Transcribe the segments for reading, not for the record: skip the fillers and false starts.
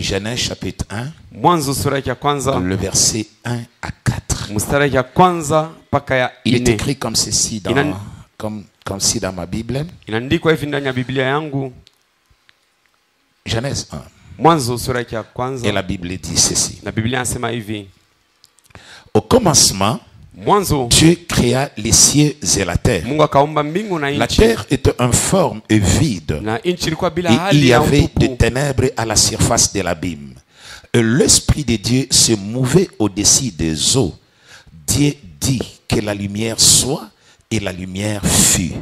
Genèse chapitre 1, Mwanzo sura ya kwanza le verset 1 à 4. mstari ya kwanza mpaka ya Il est 4. écrit comme ceci comme si dans ma Bible. Inaandikwa hivi ndani ya Biblia yangu. Genèse 1. Mwanzo sura ya kwanza. Et la Bible dit ceci. Na Biblia inasema hivi. Au commencement, Mwanzo Dieu créa les cieux et la terre. Mungu akaumba mbingu na La nchi. terre était informe et vide. Na nchi ilikuwa bila Et il hali y ya avait des utupu. ténèbres à la surface de l'abîme. Et l'Esprit de Dieu se mouvait au-dessus des eaux. Dieu dit que la lumière soit, et la lumière fut.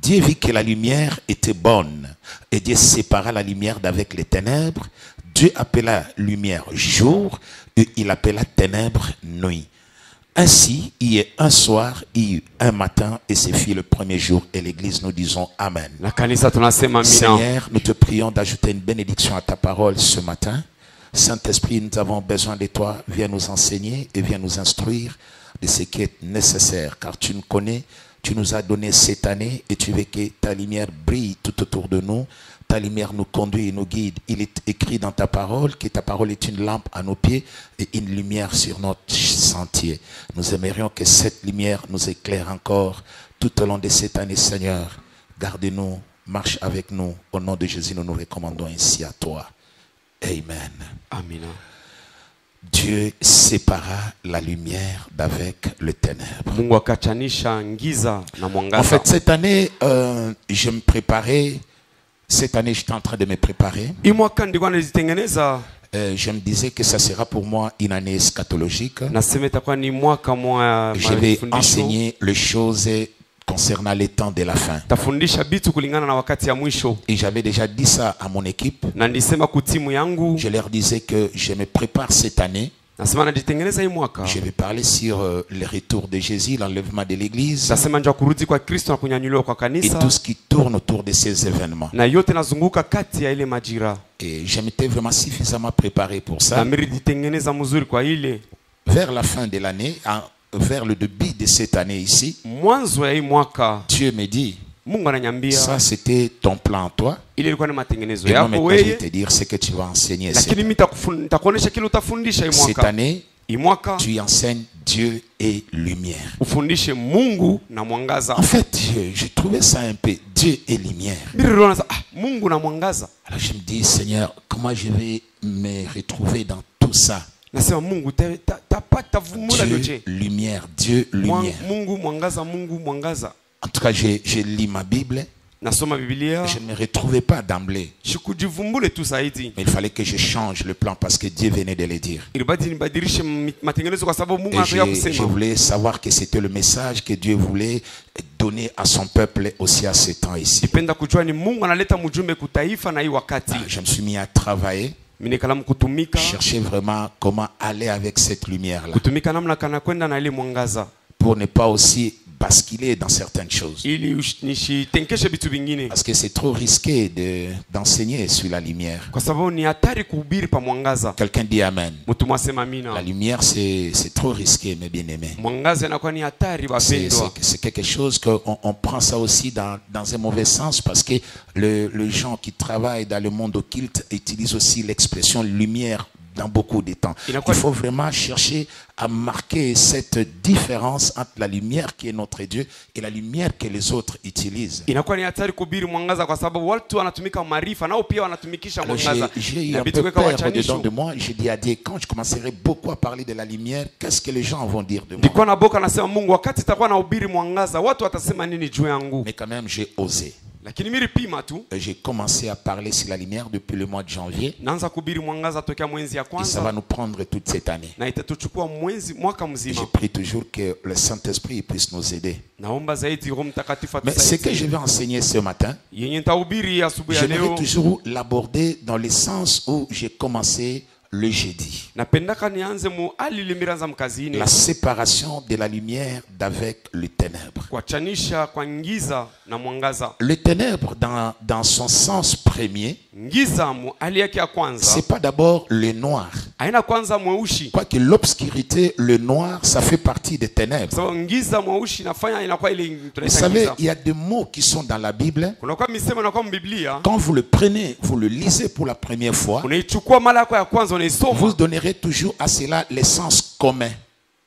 Dieu vit que la lumière était bonne, et Dieu sépara la lumière d'avec les ténèbres. Dieu appela lumière jour, et il appela ténèbres nuit. Ainsi, il y a un soir, il y a un matin, et ce fut le premier jour. Et l'église, nous disons Amen. Na kanisa tunasema amina. Seigneur, nous te prions d'ajouter une bénédiction à ta parole ce matin. Saint-Esprit, nous avons besoin de toi. Viens nous enseigner et viens nous instruire de ce qui est nécessaire. Car tu nous connais, tu nous as donné cette année et tu veux que ta lumière brille tout autour de nous. Ta lumière nous conduit et nous guide. Il est écrit dans ta parole que ta parole est une lampe à nos pieds et une lumière sur notre sentier. Nous aimerions que cette lumière nous éclaire encore tout au long de cette année, Seigneur. Garde-nous, marche avec nous. Au nom de Jésus, nous nous recommandons ainsi à toi. Amen. Amina. Dieu sépara la lumière d'avec le ténèbre. Mungu akachanisha ngiza na mwangaza. En fait, cette année, je me préparais. Cette année, j'étais en train de me préparer. Imwaka ndikuwa nazitengeneza. Je me disais que ça sera pour moi une année eschatologique. Nasema itakuwa ni mwaka mwa Je vais mafundisho. enseigner les choses concernant les temps de la fin. Tafundisha bitu kulingana na wakati ya mwisho. Et j'avais déjà dit ça à mon équipe. Na nilisema kutimu yangu. Je leur disais que je me prépare cette année. Nasema najitengeneza hii mwaka. Je vais parler sur le retour de Jésus, l'enlèvement de l'église. Nasema njoo kurudi kwa Kristo na kunyanyuliwa kwa Et kanisa. tout ce qui tourne autour de ces événements. Na yote nazunguka kati ya ile majira. Et je m'étais vraiment suffisamment préparé pour ça. Na mirijitengeneza mzuri kwa ile. Vers la fin de l'année, vers le début de cette année ici, Mwanzo ya hii mwaka Dieu me dit, Mungu ananiambia ça c'était ton plan toi. ile ilikuwa ni matengenezo Et moi yako maintenant je vais wewe. te dire ce que tu vas enseigner. Lakini mimi nitakuonesha kile utafundisha hii Cette mwaka. année, Hii mwaka tu enseignes Dieu et lumière. ufundishe Mungu na mwangaza. En fait, je trouvais ça un peu Dieu et lumière. Mungu na mwangaza. Alors je me dis, Seigneur, comment je vais me retrouver dans tout ça? Nasema Mungu tapata vumula Dieu, yote. lumière, Dieu, lumière. Mungu mwangaza, Mungu mwangaza. En tout cas, je lis ma Bible. Nasoma Biblia. Je ne me retrouvais pas d'emblée. Sikujivumbule tu zaidi. Mais il fallait que je change le plan parce que Dieu venait de le dire. Ilibidi nibadilishe matengenezo kwa sababu Mungu Et anataka kusema. je voulais savoir que c'était le message que Dieu voulait donner à son peuple aussi à ce temps ici. Nipenda kujua ni Mungu analeta mjumbe kutaifa na hii wakati. Je me suis mis à travailler. Chercher vraiment comment aller avec cette lumière-là. Pour ne pas aussi basculer dans certaines choses. Parce que c'est trop risqué d'enseigner sur la lumière. Quelqu'un dit Amen. La lumière, c'est trop risqué, mes bien-aimés. C'est quelque chose qu'on prend ça aussi dans un mauvais sens, parce que les gens qui travaillent dans le monde occulte utilisent aussi l'expression lumière dans beaucoup de temps. Il faut vraiment chercher à marquer cette différence entre la lumière qui est notre Dieu et la lumière que les autres utilisent. J'ai eu un peu peur dedans de moi. J'ai dit à Dieu, quand je commencerai beaucoup à parler de la lumière, qu'est-ce que les gens vont dire de moi? Mais quand même, j'ai osé. J'ai commencé à parler sur la lumière depuis le mois de janvier. Et ça va nous prendre toute cette année. Et je prie toujours que le Saint-Esprit puisse nous aider. Mais ce que je vais enseigner ce matin, j'aimerais toujours l'aborder dans le sens où j'ai commencé le jeudi. La séparation de la lumière d'avec le ténèbre. Le ténèbre dans son sens premier, c'est pas d'abord le noir. Haina kwanza mweushi. Quoique l'obscurité, le noir, ça fait partie des ténèbres. Sababu ngiza mweushi inafanya inakuwa ile Vous tunaita savez, ngiza. il y a des mots qui sont dans la Bible. Kunakuwa misemo inakuwa mbiblia. Quand vous le prenez, vous le lisez pour la première fois, Unaichukua mara yako ya kwanza vous unaisoma. donnerez toujours à cela l'essence commune.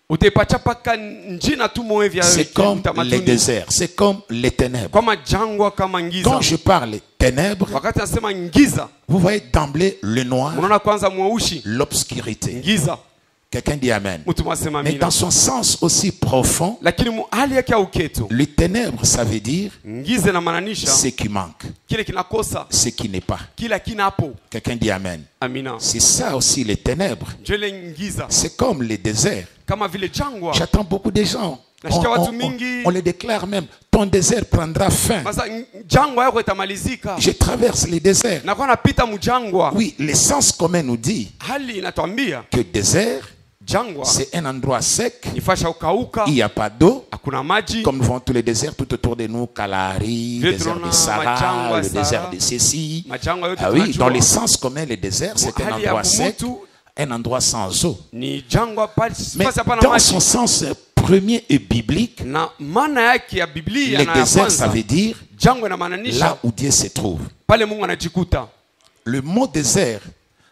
Utaipacha paka njina tu moyo vya C'est comme les utamaduni. déserts, c'est comme les ténèbres. Kama jangwa kama ngiza. Quand je parle ténèbres, Wakati nasema ngiza, vous voyez d'emblée le noir, unaona kwanza mweushi, l'obscurité. ngiza. Quelqu'un dit Amen. Mtu mwasema Mais amina. dans son sens aussi profond, Lakini hali yake ya uketo, les ténèbres, ça veut dire ngize na mananisha ce qui manque, kile kinakosa, ce qui n'est pas. kila kinapo. Quelqu'un dit Amen. Amina. C'est ça aussi les ténèbres. Njole ngiza. C'est comme les déserts. Kama vile jangwa. J'attends beaucoup de gens. Nasikia watu mingi. On les déclare même. Ton désert prendra fin. Sasa jangwa yako itamalizika. Je traverse les déserts. Nakuwa napita mjangwa. Oui, l'essence commune nous dit Hali inatuambia que désert, jangwa c'est un endroit sec. nifasha ukauka, Il n'y a pas d'eau. hakuna maji. Comme nous voyons tous les déserts tout autour de nous, Kalahari, le désert de Sahara, le désert de Cécile. Majangwa yote Ah oui, tunajua. dans l'essence commune, le désert, c'est un Hali ya endroit sec, kumutu un endroit sans eau. ni jangwa pale Mais sipasi hapana dans maji. son sens premier et biblique, Na maana yake ya Biblia le na ya désert, ça kwanza veut dire jangwa inamaanisha là où Dieu se trouve. pale Mungu anajikuta. Le mot désert,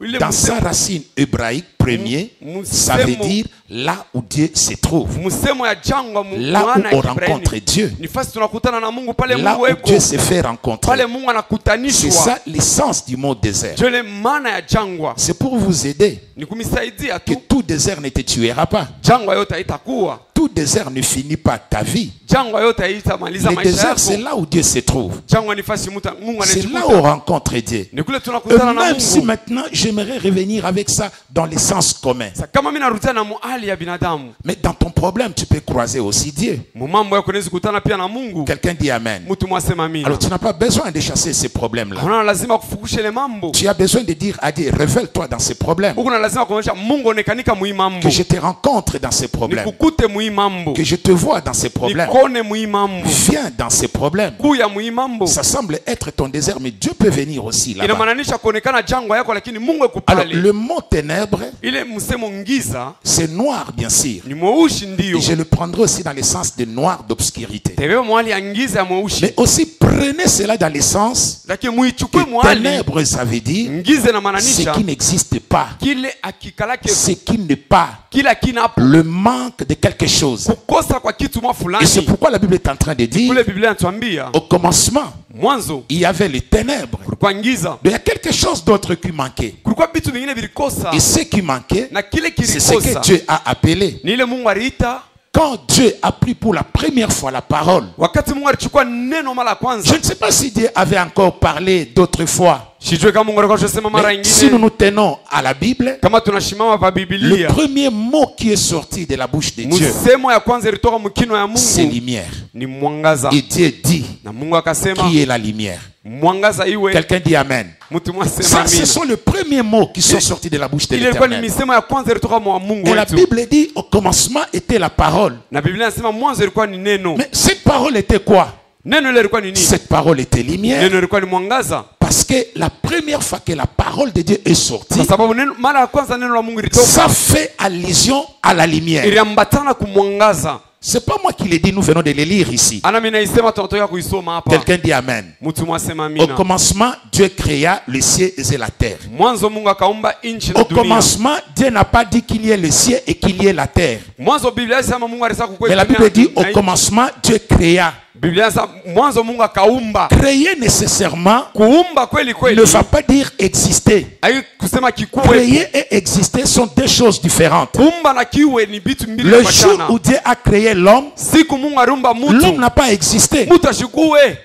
Ile dans sa racine hébraïque premier, ça veut dire là où Dieu se trouve. Musemo ya jangwa Là où maana on ya Kiebrania rencontre Dieu. ni fasi tunakutana na Mungu pale Là Mungu où eko. Dieu se fait rencontrer. Pale Mungu C'est anakutanishwa. ça l'essence du mot désert. Jole maana ya jangwa C'est pour vous aider ni kumisaidia que tu. tout désert ne te tuera pas. Jangwa yote haitakuwa. Tout désert ne finit pas ta vie. Jangwa yote haitamaliza Le maisha désert, c'est yako. là où Dieu se trouve. Jangwa ni fasi Mungu C'est là où on anajikuta. rencontre Dieu. Ni kule Et tunakutana na même si Mungu. maintenant, j'aimerais revenir avec ça dans l'essence commune. Sa kama mimi narudia na hali ya binadamu. Mais dans ton problème, tu peux croiser aussi Dieu. Mumambo yako unaweza kukutana pia na Mungu. Quelqu'un dit Amen. Mtu mwasema amina. Alors tu n'as pas besoin de chasser ces problèmes-là. Kuna lazima kufukusha ile mambo. Tu as besoin de dire à Dieu, révèle-toi dans ces problèmes. Huko na lazima kuonyesha Mungu onekanika muimambo. Que je te rencontre dans ces problèmes. Nikukute muimambo. Que je te vois dans ces problèmes. Nikone muimambo. Viens dans ces problèmes. Kuya muimambo. Ça semble être ton désert, mais Dieu peut venir aussi là-bas. Inamaanisha kuonekana jangwa yako lakini Mungu yuko Alors, pale. le mot ténèbres, Ile msemo ngiza c'est noir, bien sûr. ni mweushi ndio. Et je le prendrai aussi dans le sens de noir d'obscurité. Tebe mwali ya ngiza ya mweushi. Mais aussi, prenez cela dans le sens Lakini muichukue que mwali. ténèbres, ça veut dire Ngize na ce maanisha qui n'existe pas, kile akikalake ce qui n'est pas, kila kinapo le manque de quelque chose. kukosa kwa kitu mwa Et c'est fulani. pourquoi la Bible est en train de dire, Kule Biblia inatuambia au commencement, mwanzo il y avait les ténèbres. kulikuwa ngiza. Mais il y a quelque chose d'autre qui manquait. Kulikuwa vitu vingine vilikosa. Et ce qui manquait, Na kile c'est ce que kilikosa Dieu a appelé. ni ile Mungu aliita. Quand Dieu a pris pour la première fois la parole, Wakati Mungu alichukua neno mara ya je kwanza. ne sais pas si Dieu avait encore parlé d'autres fois. Sijue kama Mungu alikuwa anasema mara Mais si nous nyingine. nous tenons à la Bible, Kama tunashimama pa le Biblia. premier mot qui est sorti de la bouche de Dieu, Msemo ya kwanza ilitoka mkino ya c'est Mungu lumière. ni mwangaza. Et Dieu dit, Na Mungu akasema qui est la lumière? mwangaza iwe. Quelqu'un dit Amen. Mtu mwasema Ça, ce amina. sont les premiers mots qui sont sortis de la bouche de Ile ilikuwa ni l'Éternel. misemo ya kwanza ilitoka mwa Mungu Et la wetu. Bible dit, au commencement était la parole. Na Biblia inasema mwanzo ilikuwa ni neno. Mais cette parole était quoi? Neno ile ilikuwa ni nini? Cette parole était lumière. Neno ilikuwa ni mwangaza. Parce que la première fois que la parole de Dieu est sortie, Kwa sababu neno mara ya kwanza neno la Mungu ilitoka ça fait allusion à la lumière. iliambatana kumwangaza. C'est pas moi qui l'ai dit, nous venons de le lire ici. Ana mimi naisema tunatoka kuisoma hapa. Quelqu'un dit Amen. Mtu mwasema Au amina. commencement, Dieu créa les cieux et la terre. Mwanzo Mungu akaumba nchi na Au dunia. commencement, Dieu n'a pas dit qu'il y ait le ciel et qu'il y ait la terre. Mwanzo Biblia inasema Mungu alisema Mais kukweka la Bible dit, au commencement, Dieu créa. Biblia inasema mwanzo Mungu akaumba. Créer nécessairement Kuumba kweli ne kweli. va pas dire exister. Hai kusema kikuwe. Créer et exister sont deux choses différentes. Kuumba na kiwe ni vitu mbili Le tofauti. jour où Dieu a créé l'homme, Siku Mungu aliumba l'homme mtu. n'a pas existé. Mtu ashikuwe.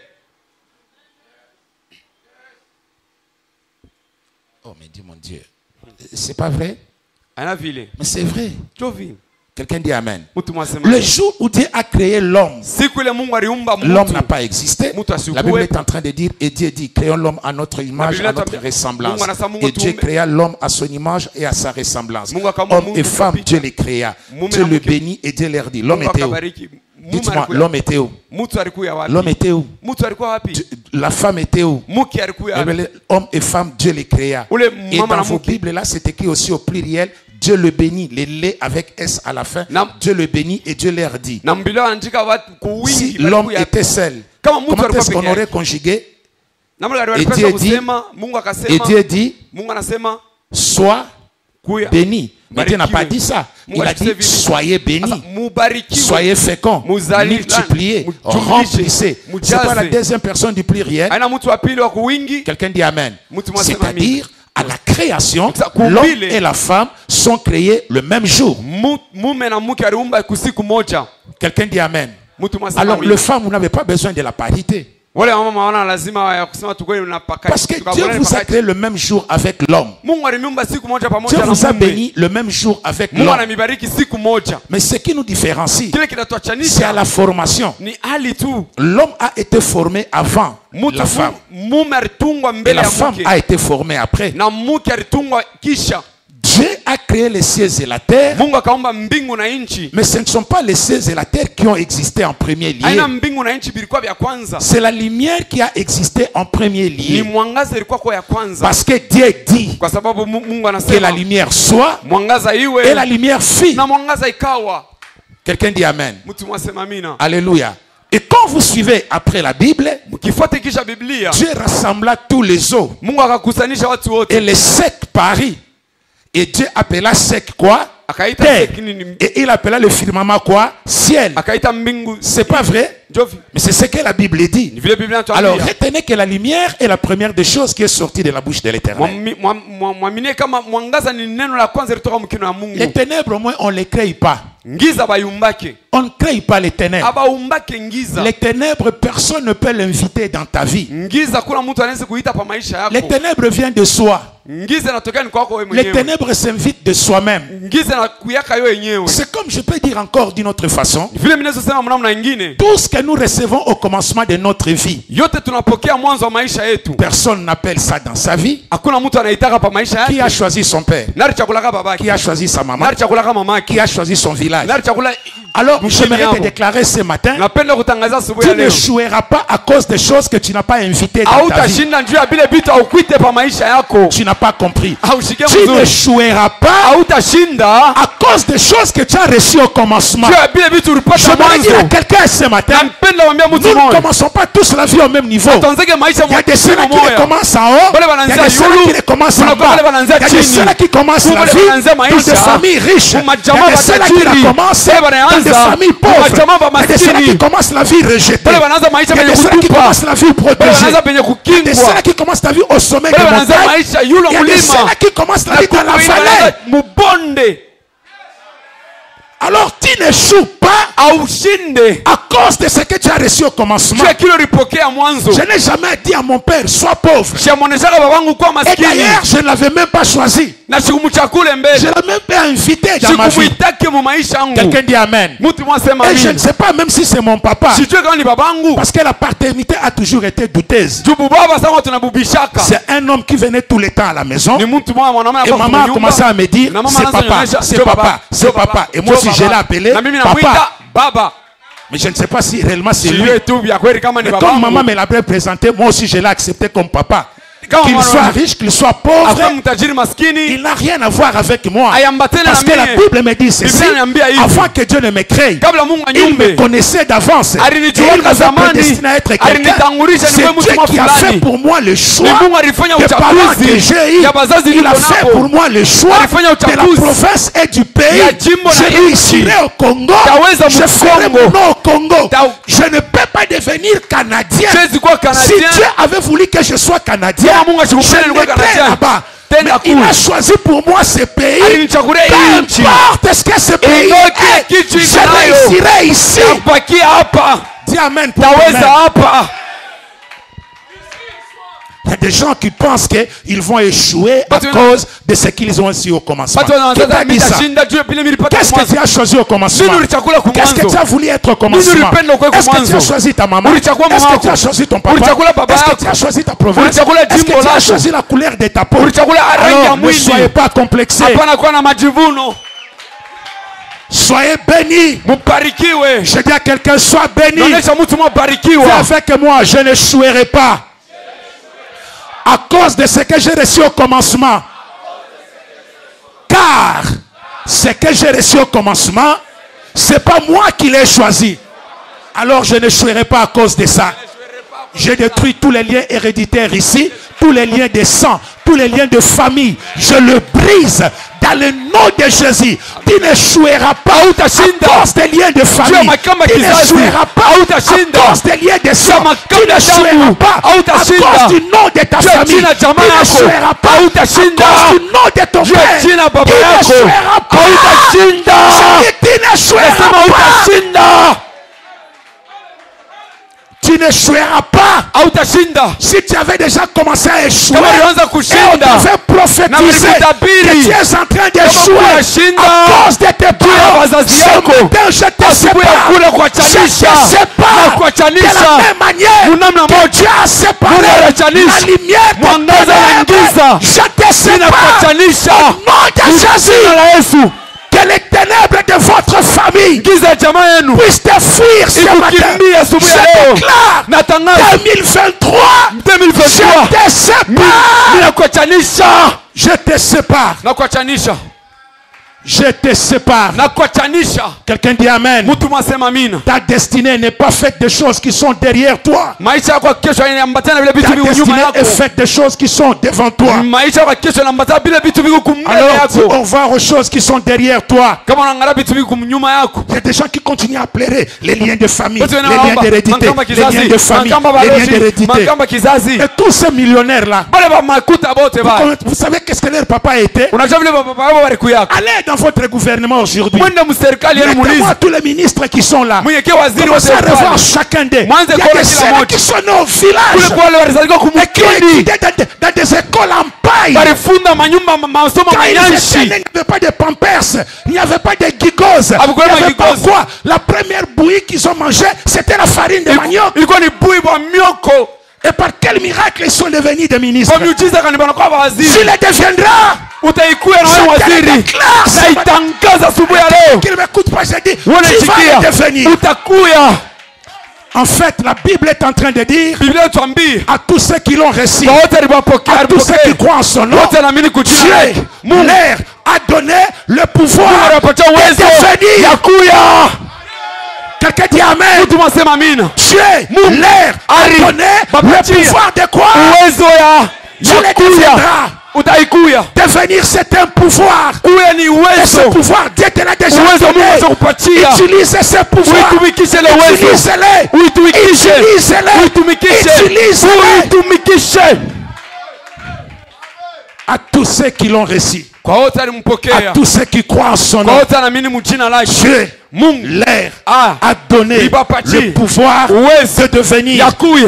Oh, mais dis mon Dieu, c'est pas vrai? Ana vile. Mais c'est vrai. Jovi. Quelqu'un dit Amen. Mtu mwasema. Le jour où Dieu a créé l'homme, Siku ile Mungu aliumba l'homme mtu. n'a pas existé. Mtu asikuwe. La Bible est en train de dire, et Dieu dit, créons l'homme à notre image, Biblia à notre inatuambia, ressemblance. Mungu anasema Mungu Et Dieu tuumbe. créa l'homme à son image et à sa ressemblance. Mungu akaumba Homme Mungu et femme, kwa Dieu les créa. Mume Dieu na le mke. bénit et Dieu leur dit, l'homme Mungu était où? akabariki. Mume Dites-moi, alikuwa- l'homme était où? Mtu alikuwa wapi? L'homme était où? Mtu alikuwa wapi? La femme était où? Mke alikuwa Eh bien, les hommes et femmes, Dieu les créa. Ule Et mama dans na vos mke. Bibles, là, c'est écrit aussi au pluriel. Dieu le bénit, les laits avec S à la fin. Nam- Dieu le bénit et Dieu leur dit. Na mbilo andika watu Si kuwingi l'homme était seul, Kama mtu comment alikuwa est-ce qu'on peke yake. aurait conjugué? namna gani Et walipaswa Dieu dit- kusema Mungu Et akasema Dieu dit, Mungu anasema sois kuya béni. Mais Dieu n'a pas Barikiwe. dit ça. Mungu Il a dit, alisema hivi. soyez bénis. Sasa mubarikiwe Soyez féconds, Muzali- multipliez, mujumlishe, remplissez. C'est pas la mujaze. deuxième personne du pluriel. aina mtu wa pili wa kuwingi Quelqu'un dit Amen. Mtu mwasema C'est-à-dire, à la création, Ça, l'homme kumbile. et la femme sont créés le même jour. mume na mke aliumba kusiku moja. Quelqu'un dit Amen. Mtu mwasema Alors, amina. le femme, vous n'avez pas besoin de la parité. Wale mama wana lazima ya kusema tukweli unapaka. Parce que Dieu vous a créé le même jour avec l'homme. Mungu aliniumba siku moja Dieu pamoja na vous a mume. béni le même jour avec Mungu l'homme. anamibariki siku moja. Mais ce qui nous différencie, Kile c'est à kinatuachanisha la formation. ni hali tu. L'homme a été formé avant Mtu la femme. mume alitungwa Et mbele la ya femme mke. a été formée après. Na mke alitungwa kisha. Dieu a créé les cieux et la terre. Mungu akaumba mbingu na nchi. Mais ce ne sont pas les cieux et la terre qui ont existé en premier lieu. Aina mbingu na nchi bilikuwa vya kwanza. C'est la lumière qui a existé en premier Ni lieu. mwangaza ilikuwa kwa ya kwanza. Parce que Dieu dit Kwa sababu Mungu que la anasema lumière soit mwangaza et iwe la lumière fit. na mwangaza ikawa. Quelqu'un dit Amen. Mtu mwasema amina. Alléluia. Et quand vous suivez après la Bible, Mkifuate kisha Biblia, Dieu rassembla tous les eaux Mungu akakusanisha watu wote. et les sept paris. Et Dieu appela sec quoi? Akaita Terre. seki nini? Et il appela le firmament quoi? Ciel. Akaita mbingu. C'est pas vrai? Jovi. Mais c'est ce que la Bible dit. Ni vile Biblia Alors inatuambia. retenez que la lumière est la première des choses qui est sortie de la bouche de l'Éternel. Mwaminie kama mwangaza ni neno la kwanza litoka mkino wa Les Mungu. ténèbres, au moins, on ne les crée pas. Ngiza bayumbake. On ne crée pas les ténèbres. Abaumbake ngiza. Les ténèbres, personne ne peut l'inviter dans ta vie. Ngiza kuna mtu anaweza kuita pa maisha Les yako. ténèbres viennent de soi. Ngiza inatokea ni kwako wewe Les mwenyewe. ténèbres s'invitent de soi-même. Ngiza na kuyaka wewe wenyewe. C'est comme je peux dire encore d'une autre façon. Vile mimi nasema mnamna nyingine. Tout ce que nous recevons au commencement de notre vie, Yote tunapokea mwanzo wa maisha yetu. personne n'appelle ça dans sa vie. Hakuna mtu anaitaka pa maisha Qui a yake. choisi son père? Nari chakula kama babake. Qui a choisi sa maman? Nari chakula kama mamake. Qui a choisi son village? Nari chakula. Alors, Mchini j'aimerais te yako. déclarer ce matin, Napenda kutangaza asubuhi tu ya leo. n'échoueras pas à cause des choses que tu n'as pas invitées dans ta vie. Hautashinda njoo ya vile vitu aukwite pa maisha yako. Tu n'as pas compris. Haushike Tu mzuri. n'échoueras pas Hautashinda à cause des choses que tu as reçues au commencement. njoo ya vile vitu ulipata J'aimerais dire à mwanzo. quelqu'un ce matin, Napenda kuambia mtu nous ne mmoja. commençons pas tous la vie au même niveau. Tuanzeke maisha Il y a des ceux qui moja. les commencent en haut, Wale il y wanaanzia a des ceux yulu, qui les commencent en kuna bas, wale il y wanaanzia a des chini. ceux qui commencent Kuna la wale vie wanaanzia dans des maisha, familles riches, il y a majamaa des ceux qui la matajiri, commencent wale dans des wanaanza, familles pauvres, majamaa il y a des ceux maskini. qui commencent la vie rejetée, Wale wanaanza il maisha y a penye des ceux qui kutupa. commencent la vie Wale protégée, wanaanza penye il y a des kukingwa. ceux qui commencent la vie au sommet de Wale wanaanza montagne, maisha yule il y a des mlima. ceux qui commencent la Na vie dans la kukuinua vallée. wanaanza mubonde. Alors tu n'échoues pas Aushinde. à cause de ce que tu as reçu au commencement. Juu ya kile ulipokea mwanzo. Je n'ai jamais dit à mon père, sois pauvre. Siamoneshaka babangu kuwa Et maskini. d'ailleurs, je ne l'avais même pas choisi. Na sikumchakule Je mbele. ne l'ai même pas invité dans ma vie. Sikumuitake mu maisha yangu. Quelqu'un dit Amen. Mtu mwasema Et je ne amina. sais pas même si c'est mon papa. Sijue kama ni babangu. Parce que la paternité a toujours été douteuse. Jubu baba sana tunabubishaka. C'est un homme qui venait tout le temps à la maison. Ni mtu mmoja mwanaume Et maman a commencé à me dire, Na mama c'est anaanza papa, kunionyesha, c'est "Njoo papa, c'est papa. Et moi njoo aussi je l'ai baba." appelé Na mimi papa. namuita baba. Mais je ne sais pas si réellement c'est lui. Sijue tu vya kweli kama ni Mais comme babangu. maman me l'avait présenté, moi aussi je l'ai accepté comme papa. Kama Qu'il mwana soit wangu. riche, qu'il soit pauvre, Afa mtajiri maskini. il n'a rien à voir avec moi. Ayambatane na Parce que la mie. Bible me dit ceci, Biblia inaniambia hivi. avant que Dieu ne me crée, Kabla Mungu il me anyumbe. connaissait d'avance. Et Alinijuaka il m'avait zamani. prédestiné à être quelqu'un. Alinitangulisha C'est niwe mtu Dieu qui a fulani. fait pour moi le Ni choix Mungu alifanya des parents que uchaguzi j'ai eu. ya bazazi Il a niko fait nao. pour moi le choix Alifanya de la uchaguzi province et du pays. ya jimbo na Je nchi. réussirai au Congo. Taweza Je mu ferai Congo. mon nom au Congo. Ta- Je ne peux pas devenir Canadien. Siwezi kuwa Si Canadien. Dieu avait voulu que je sois Canadien, Kama Mungu asikupende je nikuwe n'étais Canadien. là-bas. Tena Mais il kule. a choisi pour moi ce pays. Alinichagulia hii nchi. Peu importe ce que ce pays Ingawa kile est, kitu iko je nayo. réussirai ici. Tabakia hapa. Dis Amen pour Taweza toi-même. hapa. Il y a des gens qui pensent qu'ils vont échouer à Batu- cause de ce qu'ils ont su au commencement. Watu wanaanza Qui t'a dit ça? mitashinda juu ya vile nilipata Qu'est-ce que mwanzo. tu as choisi au commencement? Nini ulichagula kwa Qu'est-ce que mwanzo? tu as voulu être au commencement? Nini ulipenda kwa Est-ce que tu as mwanzo? choisi ta maman? Ulichagua Est-ce mama que tu as yako? choisi ton papa? Ulichagula baba Est-ce que yako? tu as choisi ta province? Ulichagula Est-ce que jimbo tu as lako? choisi la couleur de ta peau? Ulichagula rangi ya Alors ne mwili. soyez pas complexés. Hapana kuwa na majivuno. Soyez bénis. Mubarikiwe. Je dis à quelqu'un, sois béni. Naonesha mtu mubarikiwa. Dis avec moi, je n'échouerai pas. À cause de ce que j'ai reçu au commencement. Car ce que j'ai reçu au commencement, c'est pas moi qui l'ai choisi. Alors je n'échouerai pas à cause de ça. J'ai détruit tous les liens héréditaires ici, tous les liens de sang, tous les liens de famille. Je le brise dans le nom de Jésus. Tu n'échoueras pas à cause des liens de famille. Tu n'échoueras pas à cause des liens de sang. Tu n'échoueras pas à cause du nom de ta famille. Tu n'échoueras pas à cause du nom de ton père. Tu n'échoueras pas. Tu n'échoueras pas. Tu n'échoueras pas. Si tu avais déjà commencé à échouer, et on devait prophétiser que tu es en train d'échouer à cause de tes parents, ce matin je te sépare. Je te sépare de la même manière que Dieu a séparé la lumière de ténèbres. Je te sépare au nom de Jésus. Que les ténèbres de votre famille puissent te fuir ce matin. Je déclare 2023, je te sépare. Je te sépare. Quelqu'un dit Amen. Ta destinée n'est pas faite de choses qui sont derrière toi. Ta destinée est faite de choses qui sont devant toi. Alors dis au revoir aux choses qui sont derrière toi. Il y a des gens qui continuent à pleurer les liens de famille, les liens d'hérédité, les liens de famille, les liens d'hérédité. Et tous ces millionnaires là, vous savez qu'est-ce que leur papa était? Allez dans votre gouvernement aujourd'hui. Mettez-moi tous les ministres qui sont là. Commencez à revoir chacun d'eux. Il y a des sœurs qui sont au village et qui ont étudié dans des écoles en paille. Quand il n'y avait pas de pampers, il n'y avait pas de gigos, il n'y avait pas quoi. La première bouillie qu'ils ont mangée, c'était la farine de manioc. Et par quel miracle ils sont devenus des ministres? S'il les deviendra, je te déclare qu'il ne m'écoute pas, je dis, tu vas les devenir. En fait, la Bible est en train de dire à tous ceux qui l'ont reçu, à tous ceux qui croient en son nom, Dieu leur a donné le pouvoir de devenir. Quelqu'un dit Amen. Dieu leur a donné le pouvoir de quoi? Tu les deviendras. Devenir, c'est un pouvoir. Et ce pouvoir, Dieu te l'a déjà donné. Utilisez ce pouvoir. Utilisez-les. Utilisez-les. À tous ceux qui l'ont reçu, à tous ceux qui croient en son nom, Dieu leur a donné le pouvoir de devenir.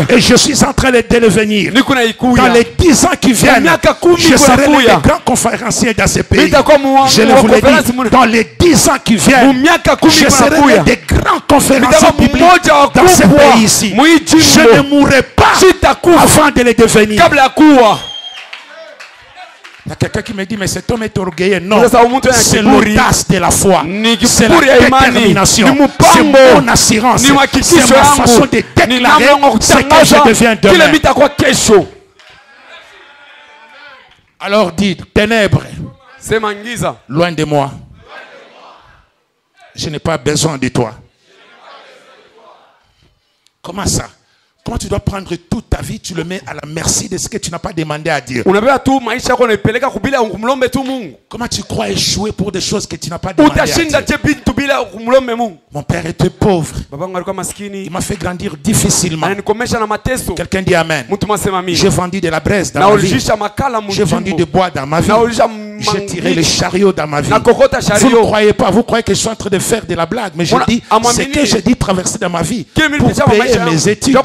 Et je suis en train de devenir. Dans les 10 ans qui viennent, je serai l'un des grands conférenciers dans ce pays. Je vous l'ai dit, dans les 10 ans qui viennent, je serai l'un des grands conférenciers publics dans ce pays ici. Je ne mourrai pas avant de le devenir. Il y a quelqu'un qui me dit, mais cet homme est orgueilleux. Non, c'est l'audace de la foi. C'est la détermination. C'est mon assurance. C'est ma façon de déclarer ce que je deviens demain. Alors dites, ténèbres, loin de moi. Je n'ai pas besoin de toi. Comment ça? Comment tu dois prendre toute ta vie, tu le mets à la merci de ce que tu n'as pas demandé à Dieu? Comment tu crois échouer pour des choses que tu n'as pas demandé à Dieu? Mon père était pauvre. Il m'a fait grandir difficilement. Quelqu'un dit Amen. J'ai vendu de la braise dans ma vie. J'ai vendu du bois dans ma vie. J'ai tiré les chariots dans ma vie. Vous ne croyez pas, vous croyez que je suis en train de faire de la blague. Mais je dis, ce que j'ai dit traverser dans ma vie pour payer mes études.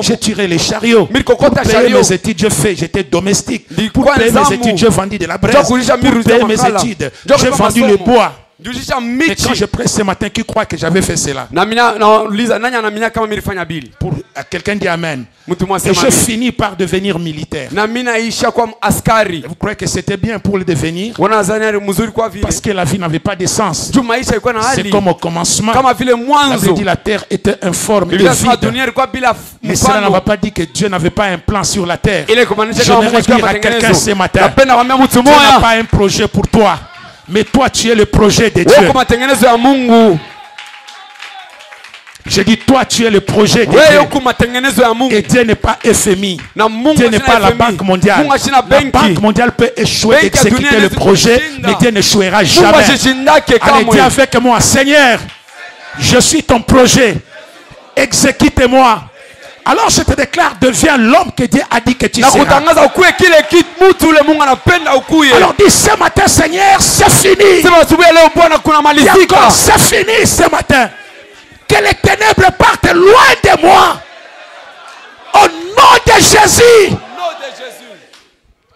J'ai tiré les chariots. Pour payer mes études, j'étais domestique. Pour payer mes études, j'ai vendu de la braise. Pour payer mes études, j'ai vendu le bois. njujisha Et quand michi je prêche ce matin, qui croit que j'avais fait cela? na mina nauliza nani anamina kama nilifanya bili. Quelqu'un dit Amen. Mtu Et mwasema je finis par devenir militaire. na mina isha kwa askari. Vous croyez que c'était bien pour le devenir? Wanazania ni mzuri kwa vile Parce que la vie n'avait pas de sens. juu maisha ilikuwa na C'est hali comme au commencement. kama vile La Bible mwanzo. dit la terre était informe et Biblia inasema vide. dunia ilikuwa bila Mais cela ne va mfano. pas dire que Dieu n'avait pas un plan sur la terre. Ile kumaanisha kama J'aimerais Mungu alikuwa dire à quelqu'un ce matengenezo. matin, Napenda kwambia mtu Dieu n'a mmoja, pas un projet pour toi, mais toi tu es le projet de wewe Dieu. kwa matengenezo ya Mungu. Je dis toi tu es le projet de Wewe Dieu. uko matengenezo ya Mungu. Et Dieu n'est pas FMI. Na Mungu Dieu n'est ashina pas la FMI. Banque mondiale. Mungu ashina La benki. Banque mondiale peut échouer Benki ya dunia d'exécuter le inaweza projet, kushinda. mais Dieu n'échouera Mungu jamais. ashishindake Allez, dis kamwe. avec moi, Seigneur, je suis ton projet. Exécute-moi. Alors je te déclare, deviens l'homme que Dieu a dit que tu Na seras. kutangaza ukuwe kile kitu mtu ule Mungu anapenda ukuye. Alors dis ce matin, Seigneur, c'est fini. Sema asubuhi leo Bwana kuna Dis malizika. encore, c'est fini ce matin. Que les ténèbres partent loin de moi. Au nom de Jésus. Nom de Jésus.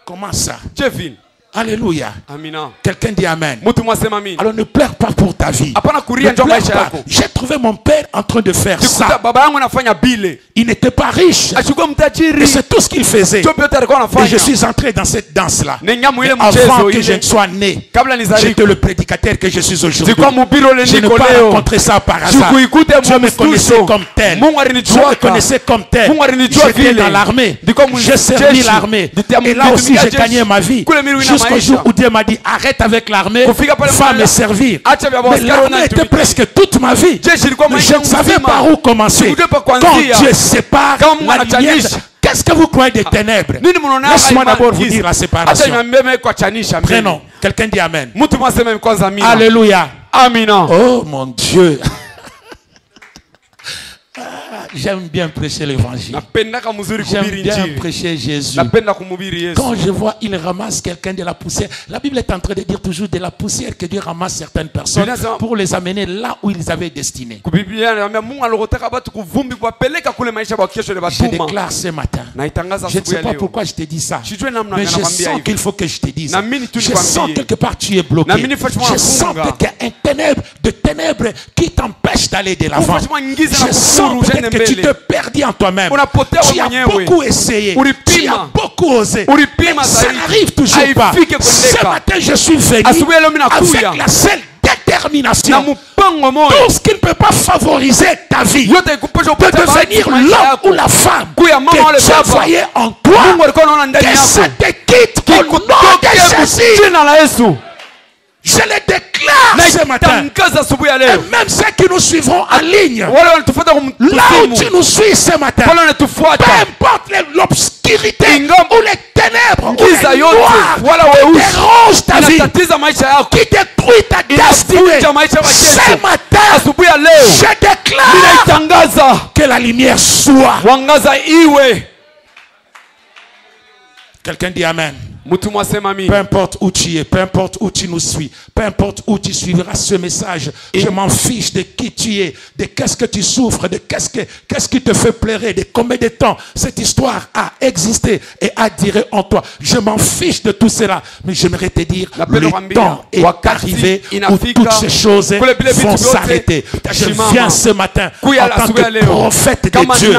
Comment ça? Jevin. Alléluia. Amina. Quelqu'un dit Amen. Mtu mwasema amina. Alors ne pleure pas pour ta vie. Hapana kuria Ne njoo pleure maisha pas. yako. J'ai trouvé mon père en train de faire Sikuta ça. baba yangu anafanya bile. Il n'était pas riche. Achukua Et mtajiri. c'est tout ce qu'il faisait. Chope yote alikuwa Et anafanya. je suis entré dans cette danse-là. Nenyamu ile Avant mchezo que je ne ile. sois né, Kabla nizalike. j'étais le prédicateur que je suis aujourd'hui. Zilikuwa mhubiri ule Je n'ai niko pas leo. rencontré ça par hasard. Sikuikute Dieu me connaissait mstuso. comme tel. Mungu Je me alinijua. connaissais comme tel. Mungu alinijua J'étais vile. dans l'armée. Ndiko J'ai servi jeshi. l'armée. Nditia- Et là aussi, nditumika j'ai jeshi. gagné ma vie. Kule mimi nina Jusqu'au maisha. jour où Dieu m'a dit, arrête avec l'armée, Kufika pale va mahali- me servir. Acha vya Mais askari l'armée était wanatumikia. presque toute ma vie. Jeshi ilikuwa Mais maisha je ne savais mzima. pas où commencer. Sikujua pa Quand kuanzia. Dieu sépare Kama Mungu la lumière, anachanisha. qu'est-ce que vous croyez des ténèbres? Nini mnaona Laisse-moi hapa d'abord vous imani dire la hizi? séparation. Acha niambie kwa chanisha mbele. Prénom. Quelqu'un dit Amen. Mtu mwasema kwanza amina. Alléluia. Amina. Oh mon Dieu. Ah, j'aime bien prêcher l'évangile. Napendaka mzuri J'aime kuhubiri bien injili. prêcher Jésus. Napenda kumhubiri Yesu. Quand je vois, il ramasse quelqu'un de la poussière. La Bible est en train de dire toujours de la poussière que Dieu ramasse certaines personnes pour les amener là où ils avaient destiné. Biblia inasema Mungu alokotaka watu kuvumbi kuwapeleka kule maisha kwa kesho ile Je batuma. déclare ce matin. Na itangaza Je ne asubuhi sais ya pas leo. pourquoi je te dis ça. Sijui namna Mais gani je nakwambia sens hivi. qu'il faut que je te dise. Na mimi tu Je nikwambie. sens quelque part tu es bloqué. Na mimi fashima Je sens nafunga. qu'il y a un ténèbre de ténèbres qui t'empêche d'aller de l'avant. Fashima ingiza na Je sens kufuru peut-être que tu te perdis en toi-même. Unapotea Tu as mwenyewe. beaucoup essayé. Ulipima. Tu as beaucoup osé. Ulipima Mais ça zaidi. n'arrive toujours pas. Haifiki kuendeka. Ce matin, je suis venu Asubuhi ya leo mimi nakuja. avec la seule Na détermination. mpango moyo. Tout ce qui ne peut pas favoriser ta vie, Yote ikupesha de upate bahati devenir maisha l'homme yako. ou la femme Kuya mama que wale Dieu baba. voyait en toi, Mungu alikuwa anaona ndani que yako. ça te quitte au nom de Jésus. Jina la Yesu. Je le déclare ce matin. Naitangaza asubuhi ya Et leo. même ceux qui nous suivront en ligne, Wale wanatufuata là où tu nous suis ce matin, Wale peu wanatufuata. importe l'obscurité Ingam- ou les ténèbres ou Giza les yote. noirs Wala qui weusi. dérangent ta vie, Inatatiza maisha yako. qui détruit ta destinée, Inavunja maisha ya ce kesho. matin, Asubuhi ya leo. je déclare Ninaitangaza. que la lumière soit. Wangaza iwe. Quelqu'un dit Amen. Mtu mwasema Peu mimi. importe où tu es, peu importe où tu nous suis, peu importe où tu suivras ce message, je m'en fiche de qui tu es, de qu'est-ce que tu souffres, de qu'est-ce qui te fait pleurer, de combien de temps cette histoire a existé et a duré en toi. Je m'en fiche de tout cela, mais j'aimerais te dire, le temps est arrivé où toutes ces choses vont s'arrêter. Je viens ce matin en tant que prophète de Dieu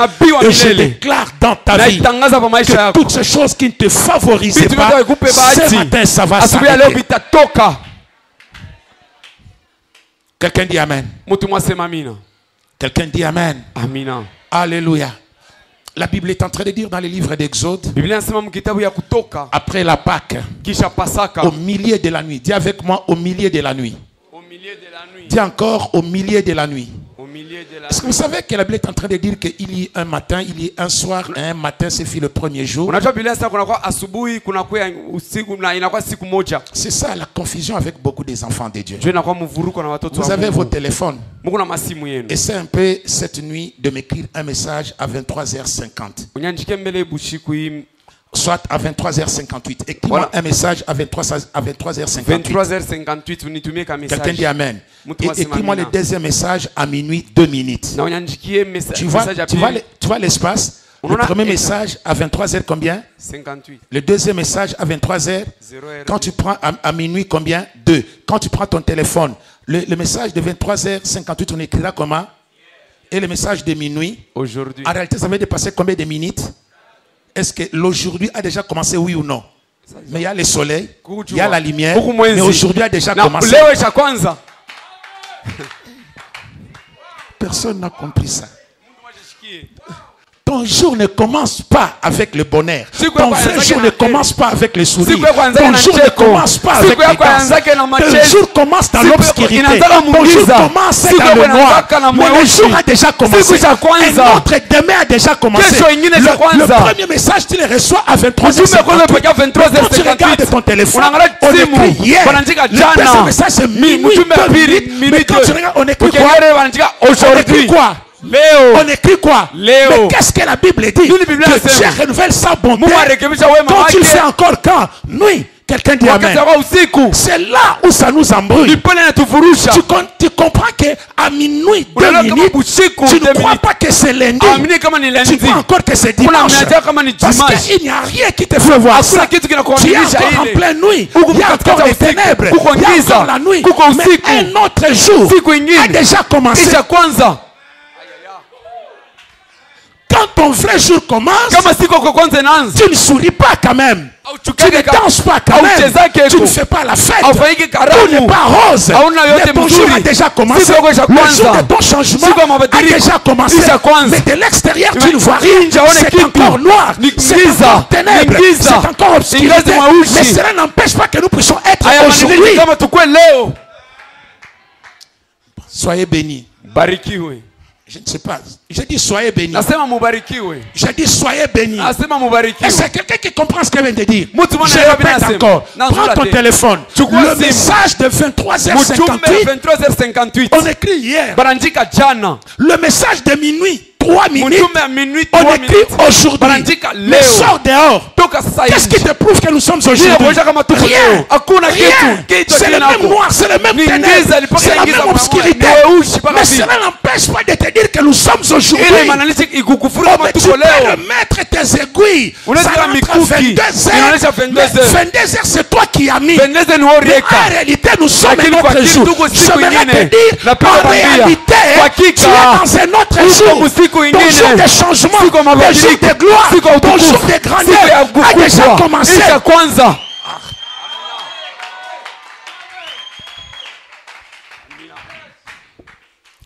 et je déclare dans ta vie Naitangaza pa maisha que yako. toutes ces choses qui ne te favorisaient Vitu pas, vyote vikupe bahati. ce matin, ça va Asubuhi ya leo s'arrêter. vitatoka. Quelqu'un dit Amen. Mtu mwasema amina. Quelqu'un dit Amen. Amina. Alléluia. La Bible est en train de dire dans les livres d'Exode, Biblia inasema mkitabu ya Kutoka après la Pâque, kisha Pasaka. au milieu de la nuit. Dis avec moi, au milieu de la nuit. Au milieu de la nuit. Dis encore, au milieu de la nuit. Au milieu de la Est-ce que vous savez que la Bible est en train de dire qu'il y a un matin, il y a un soir, et un matin, c'est fait le premier jour? Unajua Biblia sasa kunakuwa asubuhi, kunakuwa usiku na inakuwa siku moja. C'est ça la confusion avec beaucoup des enfants de Dieu. Jua inakuwa mvuruko na watoto Vous wa avez vos Mungu. téléphones. Mungu na masimu yenu. Essayez un peu cette nuit de m'écrire un message à 23h50. Unyanjike mbele bushiku hii Soit à 23h58. Écris-moi Voilà. un message à 23h58. 23h58 unitumie ka Quelqu'un message. dit Amen. Mtu Et wasema écris-moi le amina. deuxième message à minuit 2 minutes. Na unyanjikie Tu vois, message ya tu vois, pili. tu vois l'espace. Le premier message à 23h combien? 58. Le deuxième message à 23h. 0h. Quand tu prends à minuit combien? 2. Quand tu prends ton téléphone, le message de 23h58, on écrira comment? Et le message de minuit? Aujourd'hui. En réalité, ça va dépasser combien de minutes? Est-ce que l'aujourd'hui a déjà commencé, oui ou non? Mais il y a le soleil, il y a la lumière, mais aujourd'hui a déjà commencé. Personne n'a compris ça. Ton jour ne commence pas avec le bonheur. Ton vrai jour ne commence pas avec le sourire. Ton jour ne commence pas avec les danses. Ton jour commence dans l'obscurité. Ton jour commence dans le noir. Mais le jour a déjà commencé. Et notre demain a déjà commencé. Le premier message, tu le reçois à 23h. Quand tu regardes ton téléphone, on écrit hier. Le deuxième message, c'est minuit, 2 minutes. Mais quand tu regardes, on écrit quoi? Aujourd'hui. Quoi? Léo. On écrit quoi? Léo. Mais qu'est-ce que la Bible dit? Que Dieu renouvelle sa bonté. Quand tu le fais encore quand? Nuit. Quelqu'un dit amen. C'est là où ça nous embrouille. Tu comprends qu'à minuit, 2 minutes, tu ne crois pas que c'est lundi. Tu crois encore que c'est dimanche. Parce qu'il n'y a rien qui te fait voir ça. Tu es encore en pleine nuit. Il y a encore les ténèbres. Il y a encore la nuit. Mais un autre jour a déjà commencé. Quand ton vrai jour commence, tu ne souris pas quand même. Tu ne danses pas quand même. Tu ne fais pas la fête. Tout n'est pas rose. Mais ton jour a déjà commencé. Le jour de ton changement a déjà commencé. Mais de l'extérieur, tu ne vois rien. C'est encore noir. C'est encore ténèbres. C'est encore obscurité. Mais cela n'empêche pas que nous puissions être aujourd'hui. Soyez bénis. Je ne sais pas. Je dis soyez bénis. Je dis soyez bénis. Et c'est quelqu'un qui comprend ce que je viens de dire. Je répète encore. Prends ton téléphone. Le message de 23h58. On écrit hier. Le message de minuit. 3 minutes. On écrit aujourd'hui. Mais sors dehors. Qu'est-ce qui te prouve que nous sommes aujourd'hui? Rien. C'est le même noir, c'est le même ténèbre, c'est la même obscurité. Mais cela n'empêche pas de te dire que nous sommes aujourd'hui. Tu peux remettre tes aiguilles. Ça rentre à 22h. C'est toi qui as mis. Mais en réalité, nous sommes un autre jour. Je voudrais te dire, en réalité, tu es dans un autre jour. Ton jour de changement, ton jour de gloire, ton jour de grandeur a déjà commencé.